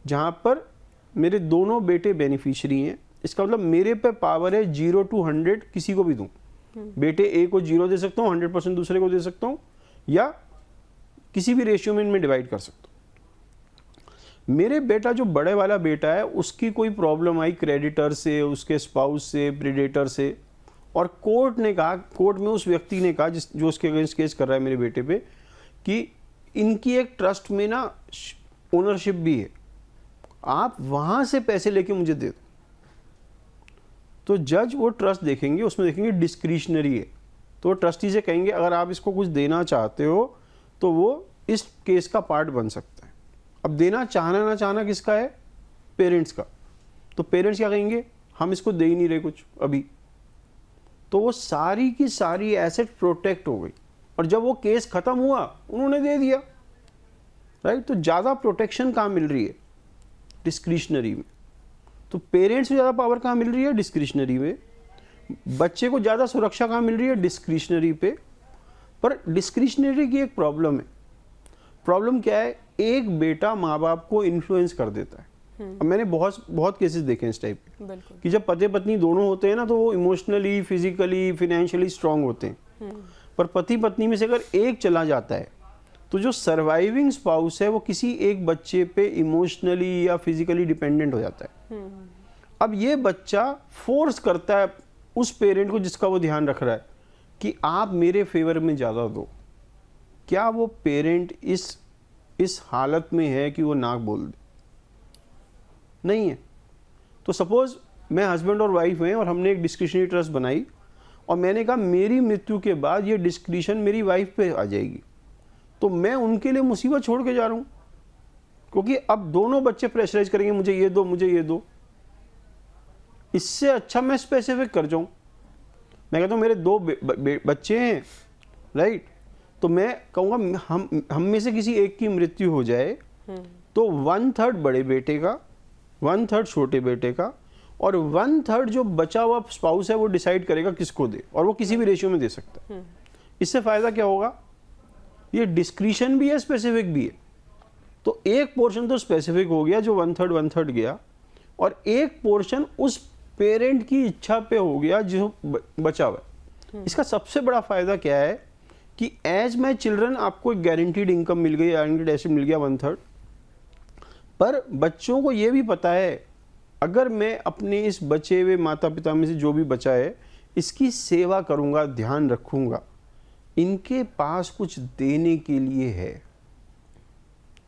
जहाँ पर मेरे दोनों बेटे बेनिफिशियरी हैं। इसका मतलब मेरे पे पावर है 0 to 100 किसी को भी दूं। बेटे ए को 0 दे सकता हूँ, 100% दूसरे को दे सकता हूँ, या किसी भी रेशियो में इनमें डिवाइड कर सकता हूँ। मेरे बेटा जो बड़े वाला बेटा है उसकी कोई प्रॉब्लम आई क्रेडिटर से, उसके स्पाउस से, प्रेडेटर से, और कोर्ट ने कहा, कोर्ट में उस व्यक्ति ने कहा जो उसके अगेंस्ट केस कर रहा है मेरे बेटे पे, कि इनकी एक ट्रस्ट में ना ओनरशिप भी है, आप वहाँ से पैसे लेके मुझे दे दो। तो जज वो ट्रस्ट देखेंगे, उसमें देखेंगे डिस्क्रिशनरी है, तो ट्रस्टी से कहेंगे अगर आप इसको कुछ देना चाहते हो तो वो इस केस का पार्ट बन सकता है। अब देना चाहना ना चाहना किसका है? पेरेंट्स का। तो पेरेंट्स क्या कहेंगे? हम इसको दे ही नहीं रहे कुछ अभी। तो वो सारी की सारी एसेट प्रोटेक्ट हो गई, और जब वो केस खत्म हुआ उन्होंने दे दिया, राइट। तो ज़्यादा प्रोटेक्शन कहाँ मिल रही है? डिस्क्रिशनरी में। तो पेरेंट्स को ज़्यादा पावर कहाँ मिल रही है? डिस्क्रिशनरी में। बच्चे को ज़्यादा सुरक्षा कहाँ मिल रही है? डिस्क्रिशनरी पे। पर डिस्क्रिशनरी की एक प्रॉब्लम है। प्रॉब्लम क्या है? एक बेटा माँ बाप को इन्फ्लुएंस कर देता है। अब मैंने बहुत केसेस देखे हैं इस टाइप के, कि जब पति पत्नी दोनों होते हैं ना, तो वो इमोशनली, फिजिकली, फिनेंशियली स्ट्रांग होते हैं। पर पति पत्नी में से अगर एक चला जाता है तो जो सर्वाइविंग स्पाउस है वो किसी एक बच्चे पे इमोशनली या फिजिकली डिपेंडेंट हो जाता है। अब ये बच्चा फोर्स करता है उस पेरेंट को जिसका वो ध्यान रख रहा है कि आप मेरे फेवर में ज़्यादा दो। क्या वो पेरेंट इस हालत में है कि वो नाक बोल दे? नहीं है। तो सपोज मैं हस्बैंड और वाइफ हैं और हमने एक डिस्क्रिशनरी ट्रस्ट बनाई, और मैंने कहा मेरी मृत्यु के बाद ये डिस्क्रिशन मेरी वाइफ पे आ जाएगी, तो मैं उनके लिए मुसीबत छोड़ के जा रहा हूँ, क्योंकि अब दोनों बच्चे प्रेशराइज करेंगे मुझे ये दो, मुझे ये दो। इससे अच्छा मैं स्पेसिफिक कर जाऊँ। मैं कहता हूँ मेरे दो बच्चे हैं, राइट, तो मैं कहूँगा हम में से किसी एक की मृत्यु हो जाए तो 1/3 बड़े बेटे का, 1/3 छोटे बेटे का, और 1/3 जो बचा हुआ स्पाउस है वो डिसाइड करेगा किसको दे, और वो किसी भी रेशियो में दे सकता है। इससे फायदा क्या होगा? ये डिस्क्रिशन भी है, स्पेसिफिक भी है। तो एक पोर्शन तो स्पेसिफिक हो गया जो 1/3 गया, और एक पोर्शन उस पेरेंट की इच्छा पे हो गया जो बचा हुआ है। इसका सबसे बड़ा फायदा क्या है कि एज माई चिल्ड्रन आपको एक गारंटीड इनकम मिल गई, गारंटीड एसेट मिल गया 1/3। पर बच्चों को ये भी पता है अगर मैं अपने इस बचे हुए माता पिता में से जो भी बचा है इसकी सेवा करूँगा, ध्यान रखूँगा, इनके पास कुछ देने के लिए है,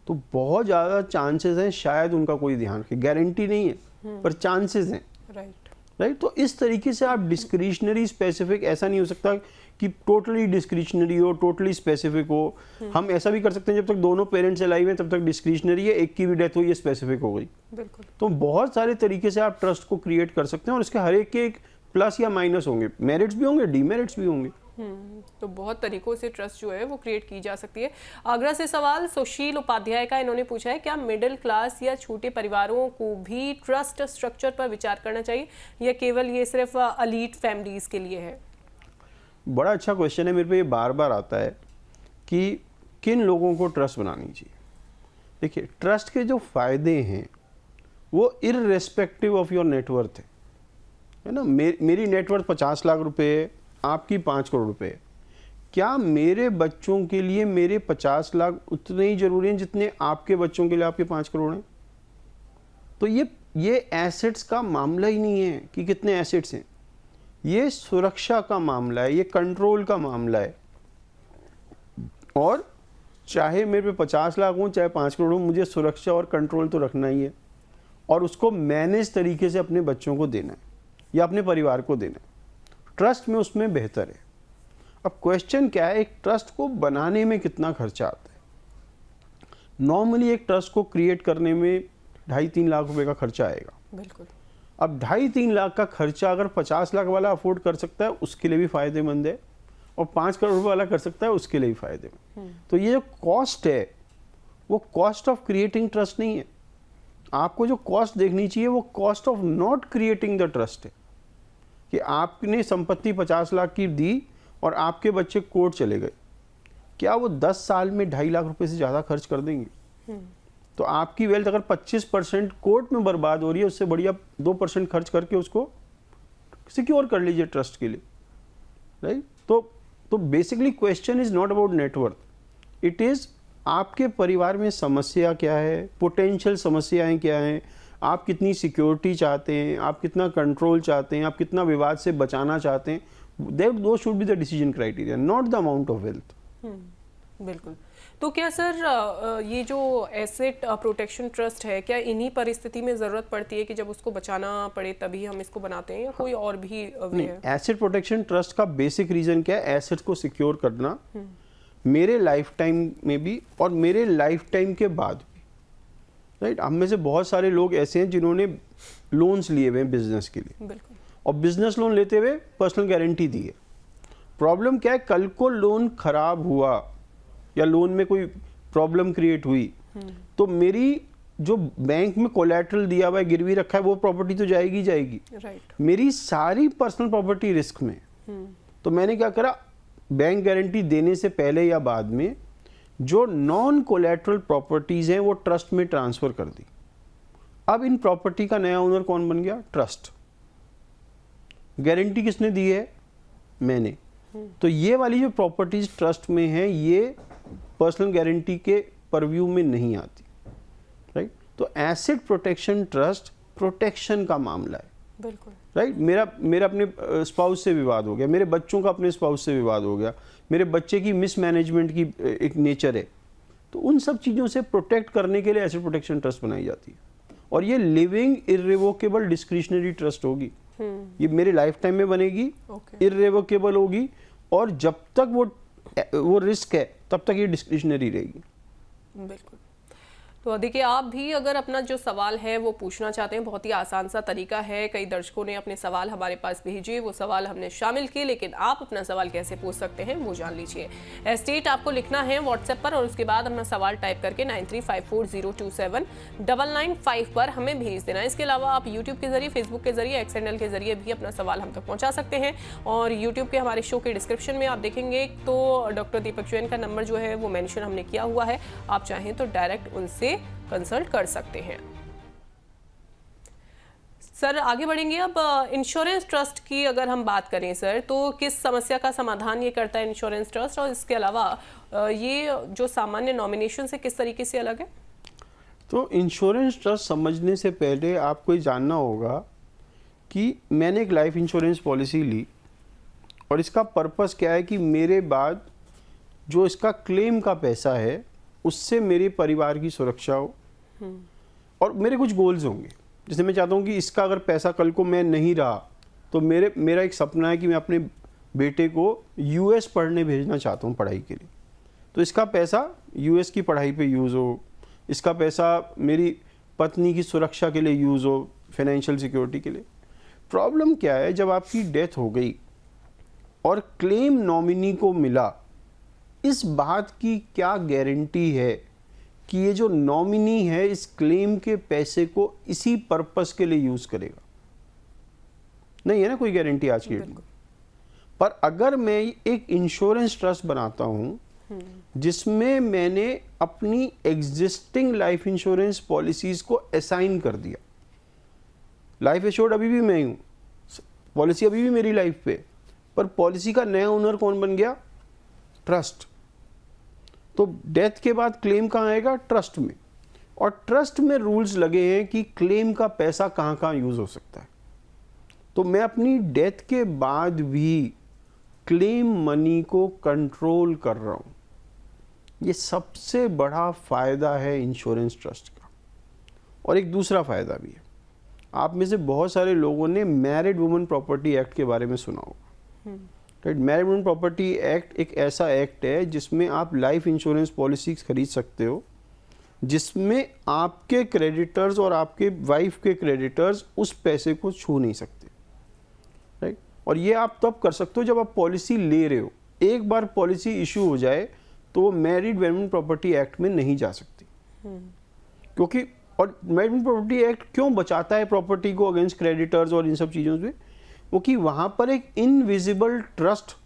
तो बहुत ज़्यादा चांसेस हैं शायद उनका कोई ध्यान रखे। गारंटी नहीं है पर चांसेस हैं, राइट। तो इस तरीके से आप डिस्क्रिशनरी स्पेसिफिक, ऐसा नहीं हो सकता कि टोटली डिस्क्रिशनरी हो, टोटली स्पेसिफिक हो। हम ऐसा भी कर सकते हैं जब तक दोनों पेरेंट्स अलाइव हैं तब तक डिस्क्रिशनरी है, एक की भी डेथ हुई है स्पेसिफिक हो गई। बिल्कुल। तो बहुत सारे तरीके से आप ट्रस्ट को क्रिएट कर सकते हैं, और इसके हर एक के एक प्लस या माइनस होंगे, मेरिट्स भी होंगे, डीमेरिट्स भी होंगे। तो बहुत तरीकों से ट्रस्ट जो है वो क्रिएट की जा सकती है। आगरा से सवाल सुशील उपाध्याय का, इन्होंने पूछा है क्या मिडिल क्लास या छोटे परिवारों को भी ट्रस्ट स्ट्रक्चर पर विचार करना चाहिए या केवल ये सिर्फ एलीट फैमिलीज के लिए है? बड़ा अच्छा क्वेश्चन है, मेरे पे ये बार बार आता है कि किन लोगों को ट्रस्ट बनानी चाहिए। देखिए, ट्रस्ट के जो फायदे हैं वो इररेस्पेक्टिव ऑफ योर नेटवर्थ है ना। मेरी नेटवर्थ 50 लाख रुपए है, आपकी 5 करोड़ रुपए है। क्या मेरे बच्चों के लिए मेरे 50 लाख उतने ही जरूरी हैं जितने आपके बच्चों के लिए आपके 5 करोड़ हैं? तो ये एसेट्स का मामला ही नहीं है कि कितने एसेट्स हैं, ये सुरक्षा का मामला है, ये कंट्रोल का मामला है। और चाहे मेरे पे 50 लाख हो चाहे 5 करोड़ हो, मुझे सुरक्षा और कंट्रोल तो रखना ही है, और उसको मैनेज तरीके से अपने बच्चों को देना है या अपने परिवार को देना है। ट्रस्ट में उसमें बेहतर है। अब क्वेश्चन क्या है, एक ट्रस्ट को बनाने में कितना खर्चा आता है। नॉर्मली एक ट्रस्ट को क्रिएट करने में 2.5-3 लाख रुपए का खर्चा आएगा। बिल्कुल। अब 2.5-3 लाख का खर्चा अगर 50 लाख वाला अफोर्ड कर सकता है उसके लिए भी फायदेमंद है, और 5 करोड़ रुपए वाला कर सकता है उसके लिए भी फायदेमंद। तो ये जो कॉस्ट है वो कॉस्ट ऑफ क्रिएटिंग ट्रस्ट नहीं है। आपको जो कॉस्ट देखनी चाहिए वो cost of not creating the trust है, कि आपने संपत्ति 50 लाख की दी और आपके बच्चे कोर्ट चले गए, क्या वो 10 साल में 2.5 लाख रुपए से ज़्यादा खर्च कर देंगे? तो आपकी वेल्थ अगर 25% कोर्ट में बर्बाद हो रही है, उससे बढ़िया 2% खर्च करके उसको सिक्योर कर लीजिए ट्रस्ट के लिए, राइट? तो basically question is not about net worth, it is आपके परिवार में समस्या क्या है, पोटेंशियल समस्याएं क्या हैं, आप कितनी सिक्योरिटी चाहते हैं, आप कितना कंट्रोल चाहते हैं, आप कितना विवाद से बचाना चाहते हैं। दो should be the decision criteria, not the amount of wealth. बिल्कुल। तो क्या सर ये जो एसेट प्रोटेक्शन ट्रस्ट है, क्या इन्हीं परिस्थिति में ज़रूरत पड़ती है कि जब उसको बचाना पड़े तभी हम इसको बनाते हैं, या कोई और भी वे है? एसेट प्रोटेक्शन ट्रस्ट का बेसिक रीजन क्या है? एसेट को सिक्योर करना, मेरे लाइफ टाइम में भी और मेरे लाइफ टाइम के बाद भी, राइट? हम में से बहुत सारे लोग ऐसे हैं जिन्होंने लोन्स लिए हुए हैं बिजनेस के लिए, बिल्कुल। और बिजनेस लोन लेते हुए पर्सनल गारंटी दी है। प्रॉब्लम क्या है, कल को लोन खराब हुआ या लोन में कोई प्रॉब्लम क्रिएट हुई, तो मेरी जो बैंक में कोलैटरल दिया हुआ है, गिरवी रखा है, वो प्रॉपर्टी तो जाएगी जाएगी, राइट। मेरी सारी पर्सनल प्रॉपर्टी रिस्क में। तो मैंने क्या करा, बैंक गारंटी देने से पहले या बाद में जो नॉन कोलैटरल प्रॉपर्टीज हैं वो ट्रस्ट में ट्रांसफर कर दी। अब इन प्रॉपर्टी का नया ओनर कौन बन गया? ट्रस्ट। गारंटी किसने दी है? मैंने। तो ये वाली जो प्रॉपर्टीज ट्रस्ट में है ये पर्सनल गारंटी के परव्यू में नहीं आती, राइट? तो एसेट प्रोटेक्शन ट्रस्ट प्रोटेक्शन का मामला है, बिल्कुल, राइट? मेरा अपने स्पाउस से विवाद हो गया, मेरे बच्चों का अपने स्पाउस से विवाद हो गया, मेरे बच्चे की मिसमैनेजमेंट की एक नेचर है, तो उन सब चीज़ों से प्रोटेक्ट करने के लिए एसेट प्रोटेक्शन ट्रस्ट बनाई जाती है। और ये लिविंग इररिवोकेबल डिस्क्रिशनरी ट्रस्ट होगी, ये मेरे लाइफ टाइम में बनेगी, इररिवोकेबल होगी, और जब तक वो रिस्क है तब तक ये डिस्क्रिशनरी रहेगी। बिल्कुल। तो देखिए, आप भी अगर अपना जो सवाल है वो पूछना चाहते हैं, बहुत ही आसान सा तरीका है। कई दर्शकों ने अपने सवाल हमारे पास भेजे, वो सवाल हमने शामिल किए, लेकिन आप अपना सवाल कैसे पूछ सकते हैं वो जान लीजिए। एस्टेट आपको लिखना है व्हाट्सएप पर, और उसके बाद अपना सवाल टाइप करके 9354027995 पर हमें भेज देना। इसके अलावा आप यूट्यूब के जरिए, फेसबुक के जरिए, एक्स चैनल के जरिए भी अपना सवाल हम तक पहुँचा सकते हैं। और यूट्यूब के हमारे शो के डिस्क्रिप्शन में आप देखेंगे तो डॉक्टर दीपक जैन का नंबर जो है वो मेंशन हमने किया हुआ है, आप चाहें तो डायरेक्ट उनसे कंसल्ट कर सकते हैं। सर आगे बढ़ेंगे। अब इंश्योरेंस ट्रस्ट की अगर हम बात करें सर, तो किस समस्या का समाधान ये करता है इंश्योरेंस ट्रस्ट, और इसके अलावा ये जो सामान्य नॉमिनेशन से किस तरीके से अलग है? तो इंश्योरेंस ट्रस्ट समझने से पहले आपको ये जानना होगा कि मैंने एक लाइफ इंश्योरेंस पॉलिसी ली, और इसका पर्पस क्या है कि मेरे बाद जो इसका क्लेम का पैसा है उससे मेरे परिवार की सुरक्षा हो, और मेरे कुछ गोल्स होंगे। जैसे मैं चाहता हूँ कि इसका अगर पैसा कल को मैं नहीं रहा तो मेरा एक सपना है कि मैं अपने बेटे को यूएस पढ़ने भेजना चाहता हूँ पढ़ाई के लिए, तो इसका पैसा यूएस की पढ़ाई पे यूज़ हो, इसका पैसा मेरी पत्नी की सुरक्षा के लिए यूज़ हो, फाइनेंशियल सिक्योरिटी के लिए। प्रॉब्लम क्या है, जब आपकी डेथ हो गई और क्लेम नॉमिनी को मिला, इस बात की क्या गारंटी है कि ये जो नॉमिनी है इस क्लेम के पैसे को इसी पर्पस के लिए यूज करेगा? नहीं है ना कोई गारंटी आज की डेट में। पर अगर मैं एक इंश्योरेंस ट्रस्ट बनाता हूं जिसमें मैंने अपनी एग्जिस्टिंग लाइफ इंश्योरेंस पॉलिसीज को असाइन कर दिया, लाइफ एश्योर्ड अभी भी मैं हूं, पॉलिसी अभी भी मेरी लाइफ पे, पर पॉलिसी का नया ओनर कौन बन गया? ट्रस्ट। तो डेथ के बाद क्लेम कहाँ आएगा? ट्रस्ट में। और ट्रस्ट में रूल्स लगे हैं कि क्लेम का पैसा कहाँ कहाँ यूज हो सकता है। तो मैं अपनी डेथ के बाद भी क्लेम मनी को कंट्रोल कर रहा हूँ। ये सबसे बड़ा फायदा है इंश्योरेंस ट्रस्ट का। और एक दूसरा फायदा भी है, आप में से बहुत सारे लोगों ने मैरिड वुमन प्रॉपर्टी एक्ट के बारे में सुना होगा। राइट। मैनेजमेंट प्रॉपर्टी एक्ट एक ऐसा एक्ट है जिसमें आप लाइफ इंश्योरेंस पॉलिसी खरीद सकते हो, जिसमें आपके क्रेडिटर्स और आपके वाइफ के क्रेडिटर्स उस पैसे को छू नहीं सकते, राइट। और ये आप तब कर सकते हो जब आप पॉलिसी ले रहे हो। एक बार पॉलिसी इशू हो जाए तो वो मैरिड मैनेजमेंट प्रॉपर्टी एक्ट में नहीं जा सकती, क्योंकि और मैनेजमेंट प्रॉपर्टी एक्ट क्यों बचाता है प्रॉपर्टी को अगेंस्ट क्रेडिटर्स और इन सब चीज़ों से, क्योंकि वहाँ पर एक इनविजिबल ट्रस्ट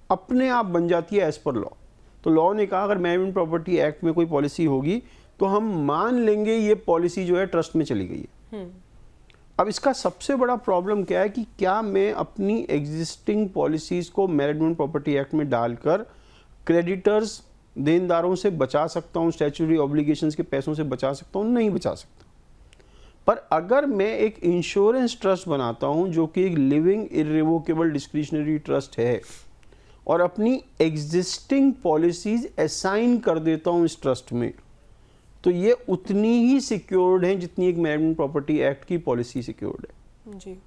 अपने आप बन जाती है एज पर लॉ। तो लॉ ने कहा अगर मैनेजमेंट प्रॉपर्टी एक्ट में कोई पॉलिसी होगी तो हम मान लेंगे ये पॉलिसी जो है ट्रस्ट में चली गई है। अब इसका सबसे बड़ा प्रॉब्लम क्या है कि क्या मैं अपनी एग्जिस्टिंग पॉलिसीज़ को मैनेजमेंट प्रॉपर्टी एक्ट में डालकर क्रेडिटर्स देनदारों से बचा सकता हूँ, स्टैट्यूटरी ऑब्लिगेशंस के पैसों से बचा सकता हूँ? नहीं बचा सकता। पर अगर मैं एक इंश्योरेंस ट्रस्ट बनाता हूँ जो कि एक लिविंग इर्रिवोकेबल डिस्क्रिशनरी ट्रस्ट है और अपनी एग्जिस्टिंग पॉलिसीज असाइन कर देता हूँ इस ट्रस्ट में, तो ये उतनी ही सिक्योर्ड है जितनी एक मैनेजमेंट प्रॉपर्टी एक्ट की पॉलिसी सिक्योर्ड है जी।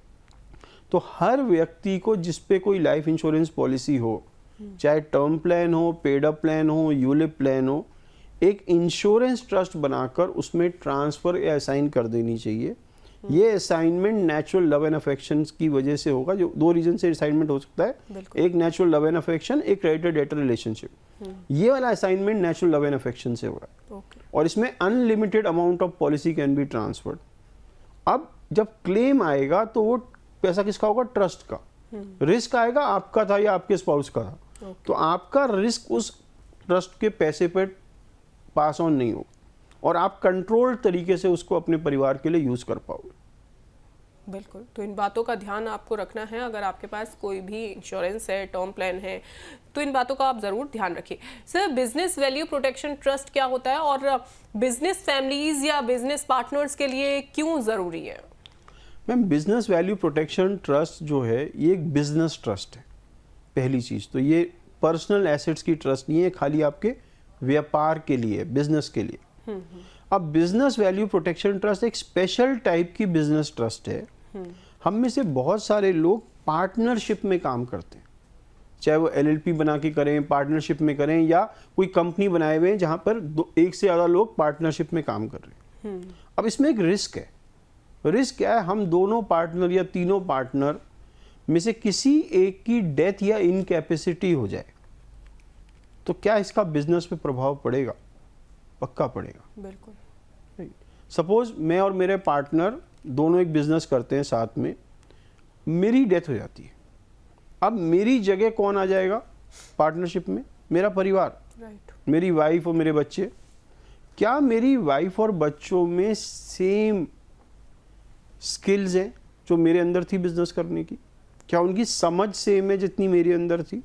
तो हर व्यक्ति को जिस पे कोई लाइफ इंश्योरेंस पॉलिसी हो, चाहे टर्म प्लान हो, पेड अप प्लान हो, यूलिप प्लान हो, एक इंश्योरेंस ट्रस्ट बनाकर उसमें ट्रांसफ़र या असाइन कर देनी चाहिए। ये assignment natural love and affection की वजह से होगा। जो दो रीजन से असाइनमेंट हो सकता है, एक नेचुरल लव एंड अफेक्शन, एक क्रेडिटर डेटर रिलेशनशिप। ये वाला assignment natural love and affection से होगा और इसमें unlimited amount of policy can be transferred. अब जब क्लेम आएगा तो वो पैसा किसका होगा? ट्रस्ट का। रिस्क आएगा आपका था या आपके स्पाउस का था, तो आपका रिस्क उस ट्रस्ट के पैसे पर पास ऑन नहीं होगा और आप कंट्रोल्ड तरीके से उसको अपने परिवार के लिए यूज कर पाओगे। बिल्कुल, तो इन बातों का ध्यान आपको रखना है। अगर आपके पास कोई भी इंश्योरेंस है, टर्म प्लान है, तो इन बातों का आप ज़रूर ध्यान रखिए। Sir, business value protection trust क्या होता है और बिजनेस फैमिलीज या बिजनेस पार्टनर्स के लिए क्यों ज़रूरी है? Ma'am, business value protection trust जो है ये एक बिजनेस ट्रस्ट है। पहली चीज़ तो ये पर्सनल एसेट्स की ट्रस्ट नहीं है, खाली आपके व्यापार के लिए, बिजनेस के लिए। अब बिजनेस वैल्यू प्रोटेक्शन ट्रस्ट एक स्पेशल टाइप की बिजनेस ट्रस्ट है। हम में से बहुत सारे लोग पार्टनरशिप में काम करते हैं, चाहे वो एलएलपी बना के करें, पार्टनरशिप में करें, या कोई कंपनी बनाए हुए हैं जहां पर एक से ज़्यादा लोग पार्टनरशिप में काम कर रहे हैं। अब इसमें एक रिस्क है। रिस्क क्या है? हम दोनों पार्टनर या तीनों पार्टनर में से किसी एक की डेथ या इनकैपेसिटी हो जाए तो क्या इसका बिजनेस पे प्रभाव पड़ेगा? पक्का पड़ेगा। बिल्कुल। सपोज मैं और मेरे पार्टनर दोनों एक बिजनेस करते हैं साथ में, मेरी डेथ हो जाती है। अब मेरी जगह कौन आ जाएगा पार्टनरशिप में? मेरा परिवार, राइट। मेरी वाइफ और मेरे बच्चे। क्या मेरी वाइफ और बच्चों में सेम स्किल्स हैं जो मेरे अंदर थी बिजनेस करने की? क्या उनकी समझ सेम है जितनी मेरे अंदर थी?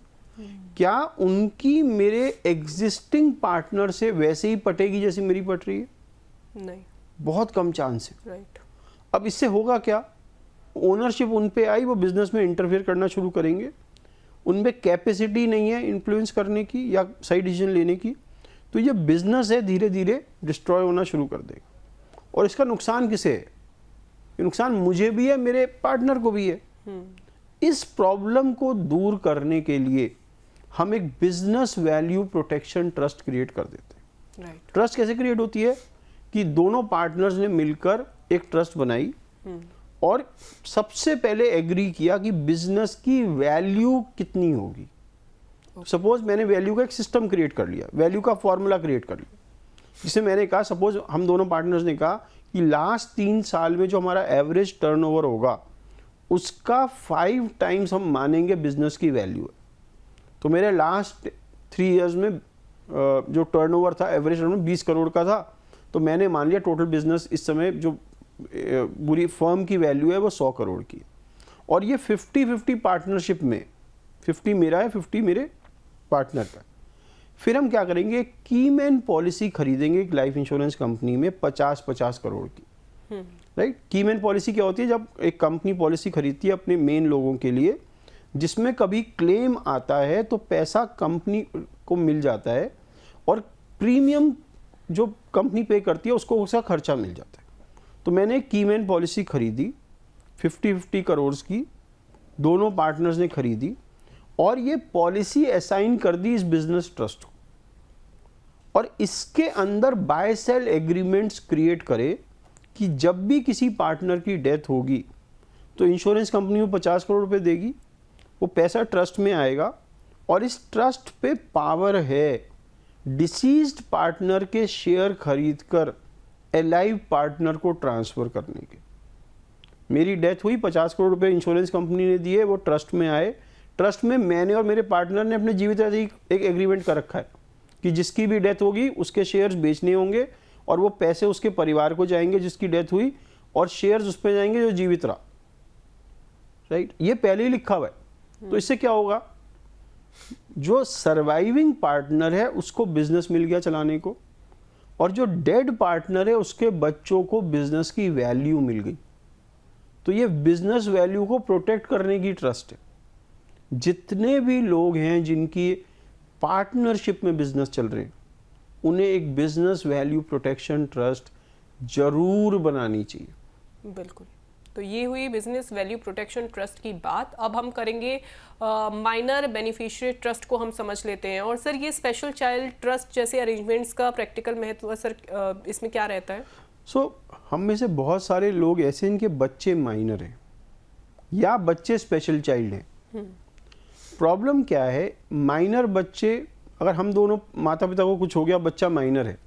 क्या उनकी मेरे एग्जिस्टिंग पार्टनर से वैसे ही पटेगी जैसे मेरी पट रही है? नहीं, बहुत कम चांस है। राइट। अब इससे होगा क्या? ओनरशिप उन पे आई, वो बिजनेस में इंटरफेयर करना शुरू करेंगे। उनमें कैपेसिटी नहीं है इन्फ्लुएंस करने की या सही डिसीजन लेने की, तो ये बिजनेस है धीरे धीरे डिस्ट्रॉय होना शुरू कर देगा। और इसका नुकसान किसे है? ये नुकसान मुझे भी है, मेरे पार्टनर को भी है। इस प्रॉब्लम को दूर करने के लिए हम एक business value protection trust create कर देते हैं। राइट। ट्रस्ट कैसे क्रिएट होती है कि दोनों पार्टनर्स ने मिलकर एक ट्रस्ट बनाई और सबसे पहले एग्री किया कि बिजनेस की वैल्यू कितनी होगी। सपोज मैंने वैल्यू का एक सिस्टम क्रिएट कर लिया, वैल्यू का फॉर्मूला क्रिएट कर लिया, जिसे मैंने कहा, सपोज हम दोनों पार्टनर्स ने कहा कि लास्ट 3 साल में जो हमारा एवरेज टर्नओवर होगा उसका 5 टाइम्स हम मानेंगे बिजनेस की वैल्यू है। तो मेरे लास्ट 3 इयर्स में जो टर्नओवर था, एवरेज टर्नओवर 20 करोड़ का था, तो मैंने मान लिया टोटल बिजनेस इस समय जो पूरी फर्म की वैल्यू है वो 100 करोड़ की। और ये 50-50 पार्टनरशिप में, 50 मेरा है, 50 मेरे पार्टनर का। फिर हम क्या करेंगे, कीमैन पॉलिसी खरीदेंगे एक लाइफ इंश्योरेंस कंपनी में 50-50 करोड़ की। राइट। कीमैन पॉलिसी क्या होती है? जब एक कंपनी पॉलिसी खरीदती है अपने मेन लोगों के लिए, जिसमें कभी क्लेम आता है तो पैसा कंपनी को मिल जाता है और प्रीमियम जो कंपनी पे करती है उसको उसका खर्चा मिल जाता है। तो मैंने एक कीमैन पॉलिसी खरीदी 50-50 करोड़ की, दोनों पार्टनर्स ने खरीदी और ये पॉलिसी असाइन कर दी इस बिजनेस ट्रस्ट को, और इसके अंदर बाय सेल एग्रीमेंट्स क्रिएट करे कि जब भी किसी पार्टनर की डेथ होगी तो इंश्योरेंस कंपनी को 50 करोड़ रुपए देगी, वो पैसा ट्रस्ट में आएगा, और इस ट्रस्ट पे पावर है डिसीज्ड पार्टनर के शेयर खरीदकर अलाइव पार्टनर को ट्रांसफर करने के। मेरी डेथ हुई, 50 करोड़ रुपए इंश्योरेंस कंपनी ने दिए, वो ट्रस्ट में आए। ट्रस्ट में मैंने और मेरे पार्टनर ने अपने जीवित रहते ही एक एग्रीमेंट कर रखा है कि जिसकी भी डेथ होगी उसके शेयर्स बेचने होंगे, और वो पैसे उसके परिवार को जाएंगे जिसकी डेथ हुई, और शेयर्स उस पर जाएंगे जो जीवित रहा। राइट, ये पहले ही लिखा हुआ है। तो इससे क्या होगा, जो सर्वाइविंग पार्टनर है उसको बिजनेस मिल गया चलाने को, और जो डेड पार्टनर है उसके बच्चों को बिजनेस की वैल्यू मिल गई। तो ये बिजनेस वैल्यू को प्रोटेक्ट करने की ट्रस्ट है। जितने भी लोग हैं जिनकी पार्टनरशिप में बिजनेस चल रहे हैं, उन्हें एक बिजनेस वैल्यू प्रोटेक्शन ट्रस्ट जरूर बनानी चाहिए। बिल्कुल। तो ये हुई बिजनेस वैल्यू प्रोटेक्शन ट्रस्ट की बात। अब हम करेंगे माइनर बेनिफिशियरी ट्रस्ट को हम समझ लेते हैं। और सर, ये स्पेशल चाइल्ड ट्रस्ट जैसे अरेंजमेंट्स का प्रैक्टिकल महत्व सर इसमें क्या रहता है? हम में से बहुत सारे लोग ऐसे इनके बच्चे माइनर हैं या बच्चे स्पेशल चाइल्ड हैं। प्रॉब्लम क्या है, माइनर बच्चे, अगर हम दोनों माता पिता को कुछ हो गया, बच्चा माइनर है,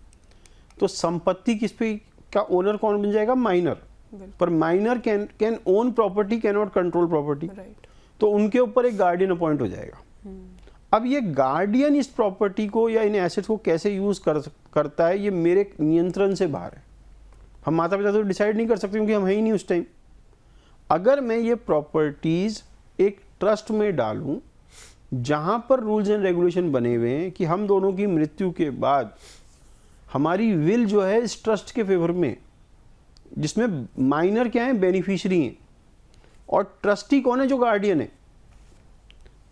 तो संपत्ति किस पे का ओनर कौन बन जाएगा? माइनर। पर minor can own property, can not control property. तो उनके ऊपर एक गार्डियन अपॉइंट हो जाएगा। अब ये गार्डियन इस प्रॉपर्टी को या इन एसेट्स को कैसे यूज करता है, ये मेरे नियंत्रण से बाहर है। हम माता पिता तो डिसाइड नहीं कर सकते क्योंकि हम है ही नहीं उस टाइम। अगर मैं ये प्रॉपर्टीज एक ट्रस्ट में डालूं जहां पर रूल्स एंड रेगुलेशन बने हुए हैं कि हम दोनों की मृत्यु के बाद हमारी विल जो है इस ट्रस्ट के फेवर में, जिसमें माइनर क्या है? बेनिफिशियरी हैं, और ट्रस्टी कौन है? जो गार्डियन है।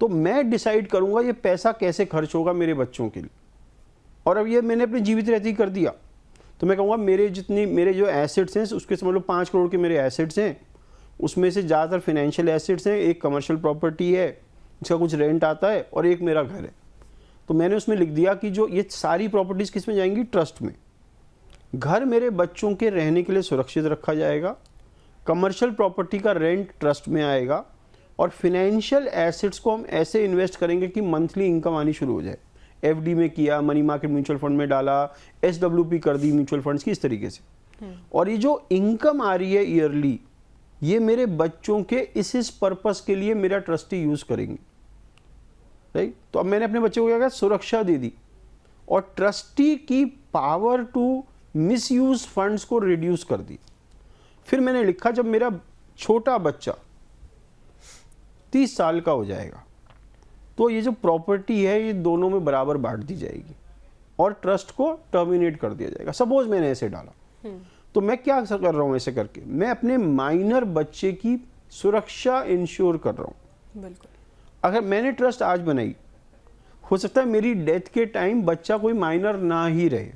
तो मैं डिसाइड करूंगा ये पैसा कैसे खर्च होगा मेरे बच्चों के लिए। और अब ये मैंने अपने जीवित रहते ही कर दिया, तो मैं कहूँगा मेरे जो एसेट्स हैं उसके समझ लो 5 करोड़ के मेरे एसेट्स हैं, उसमें से ज़्यादातर फाइनेंशियल एसेट्स हैं, एक कमर्शियल प्रॉपर्टी है जिसका कुछ रेंट आता है, और एक मेरा घर है। तो मैंने उसमें लिख दिया कि जो ये सारी प्रॉपर्टीज़ किस में जाएंगी? ट्रस्ट में। घर मेरे बच्चों के रहने के लिए सुरक्षित रखा जाएगा, कमर्शियल प्रॉपर्टी का रेंट ट्रस्ट में आएगा, और फिनेंशियल एसेट्स को हम ऐसे इन्वेस्ट करेंगे कि मंथली इनकम आनी शुरू हो जाए। एफडी में किया, मनी मार्केट म्यूचुअल फंड में डाला, एसडब्ल्यूपी कर दी म्यूचुअल फंड्स की, इस तरीके से। और ये जो इनकम आ रही है ईयरली, ये मेरे बच्चों के इस पर्पस के लिए मेरा ट्रस्टी यूज करेंगे। राइट, तो अब मैंने अपने बच्चे को क्या किया? सुरक्षा दे दी, और ट्रस्टी की पावर टू मिसयूज फंड्स को रिड्यूस कर दी। फिर मैंने लिखा जब मेरा छोटा बच्चा 30 साल का हो जाएगा तो ये जो प्रॉपर्टी है ये दोनों में बराबर बांट दी जाएगी, और ट्रस्ट को टर्मिनेट कर दिया जाएगा। सपोज मैंने ऐसे डाला, तो मैं क्या कर रहा हूं? ऐसे करके मैं अपने माइनर बच्चे की सुरक्षा इंश्योर कर रहा हूं। बिल्कुल। अगर मैंने ट्रस्ट आज बनाई, हो सकता है मेरी डेथ के टाइम बच्चा कोई माइनर ना ही रहे,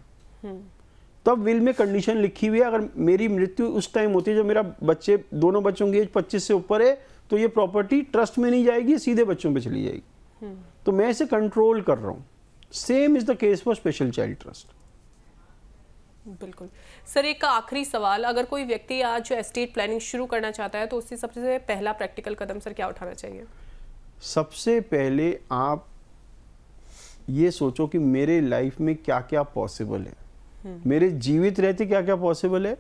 तब विल में कंडीशन लिखी हुई है अगर मेरी मृत्यु उस टाइम होती है जब मेरा दोनों बच्चों की एज 25 से ऊपर है, तो ये प्रॉपर्टी ट्रस्ट में नहीं जाएगी, सीधे बच्चों पे चली जाएगी। तो मैं इसे कंट्रोल कर रहा हूं। Same is the case for special child trust. बिल्कुल। सर, एक आखिरी सवाल, अगर कोई व्यक्ति आज एस्टेट प्लानिंग शुरू करना चाहता है तो उससे सबसे पहला प्रैक्टिकल कदम सर क्या उठाना चाहिए? सबसे पहले आप ये सोचो कि मेरे लाइफ में क्या क्या पॉसिबल है, मेरे जीवित रहते क्या क्या पॉसिबल है,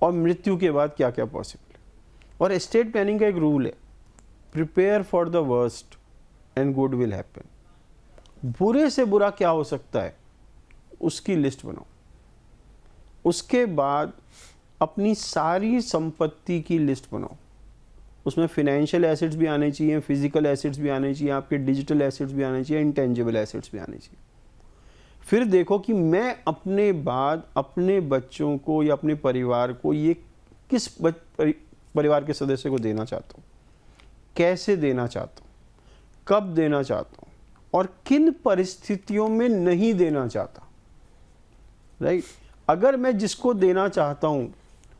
और मृत्यु के बाद क्या क्या पॉसिबल है। और एस्टेट प्लानिंग का एक रूल है, prepare for the worst and good will happen. बुरे से बुरा क्या हो सकता है उसकी लिस्ट बनाओ। उसके बाद अपनी सारी संपत्ति की लिस्ट बनाओ। उसमें फाइनेंशियल एसेट्स भी आने चाहिए, फिजिकल एसेट्स भी आने चाहिए, आपके डिजिटल एसेट्स भी आने चाहिए, इंटेंजिबल एसेट्स भी आने चाहिए। फिर देखो कि मैं अपने बाद अपने बच्चों को या अपने परिवार को ये किस परिवार के सदस्य को देना चाहता हूँ, कैसे देना चाहता हूँ, कब देना चाहता हूँ, और किन परिस्थितियों में नहीं देना चाहता। राइट, अगर मैं जिसको देना चाहता हूँ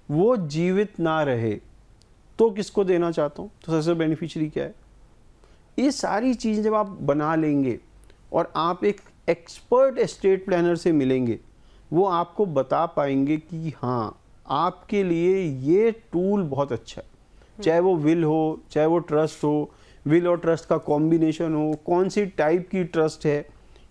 वो जीवित ना रहे तो किसको देना चाहता हूँ? तो सबसे बेनिफिशियरी क्या है? ये सारी चीज़ जब आप बना लेंगे और आप एक एक्सपर्ट एस्टेट प्लानर से मिलेंगे, वो आपको बता पाएंगे कि हाँ आपके लिए ये टूल बहुत अच्छा है। चाहे वो विल हो, चाहे वो ट्रस्ट हो, विल और ट्रस्ट का कॉम्बिनेशन हो, कौन सी टाइप की ट्रस्ट है,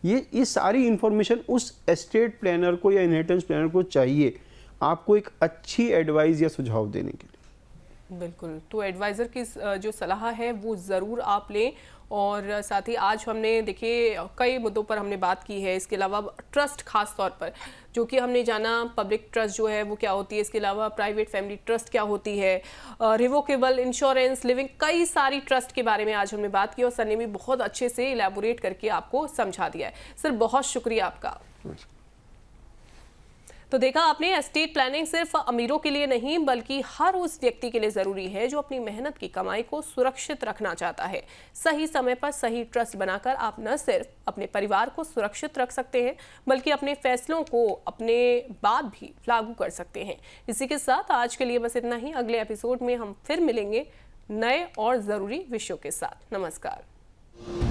ये सारी इंफॉर्मेशन उस एस्टेट प्लानर को या इनहेरिटेंस प्लानर को चाहिए आपको एक अच्छी एडवाइस या सुझाव देने के लिए। बिल्कुल, तो एडवाइज़र की जो सलाह है वो ज़रूर आप लें। और साथ ही आज हमने देखिए कई मुद्दों पर हमने बात की है। इसके अलावा ट्रस्ट खास तौर पर जो कि हमने जाना, पब्लिक ट्रस्ट जो है वो क्या होती है, इसके अलावा प्राइवेट फैमिली ट्रस्ट क्या होती है, रिवोकेबल, इंश्योरेंस, लिविंग, कई सारी ट्रस्ट के बारे में आज हमने बात की और सर ने भी बहुत अच्छे से इलेबोरेट करके आपको समझा दिया है। सर बहुत शुक्रिया आपका। तो देखा आपने, एस्टेट प्लानिंग सिर्फ अमीरों के लिए नहीं बल्कि हर उस व्यक्ति के लिए ज़रूरी है जो अपनी मेहनत की कमाई को सुरक्षित रखना चाहता है। सही समय पर सही ट्रस्ट बनाकर आप न सिर्फ अपने परिवार को सुरक्षित रख सकते हैं बल्कि अपने फैसलों को अपने बाद भी लागू कर सकते हैं। इसी के साथ आज के लिए बस इतना ही। अगले एपिसोड में हम फिर मिलेंगे नए और ज़रूरी विषयों के साथ। नमस्कार।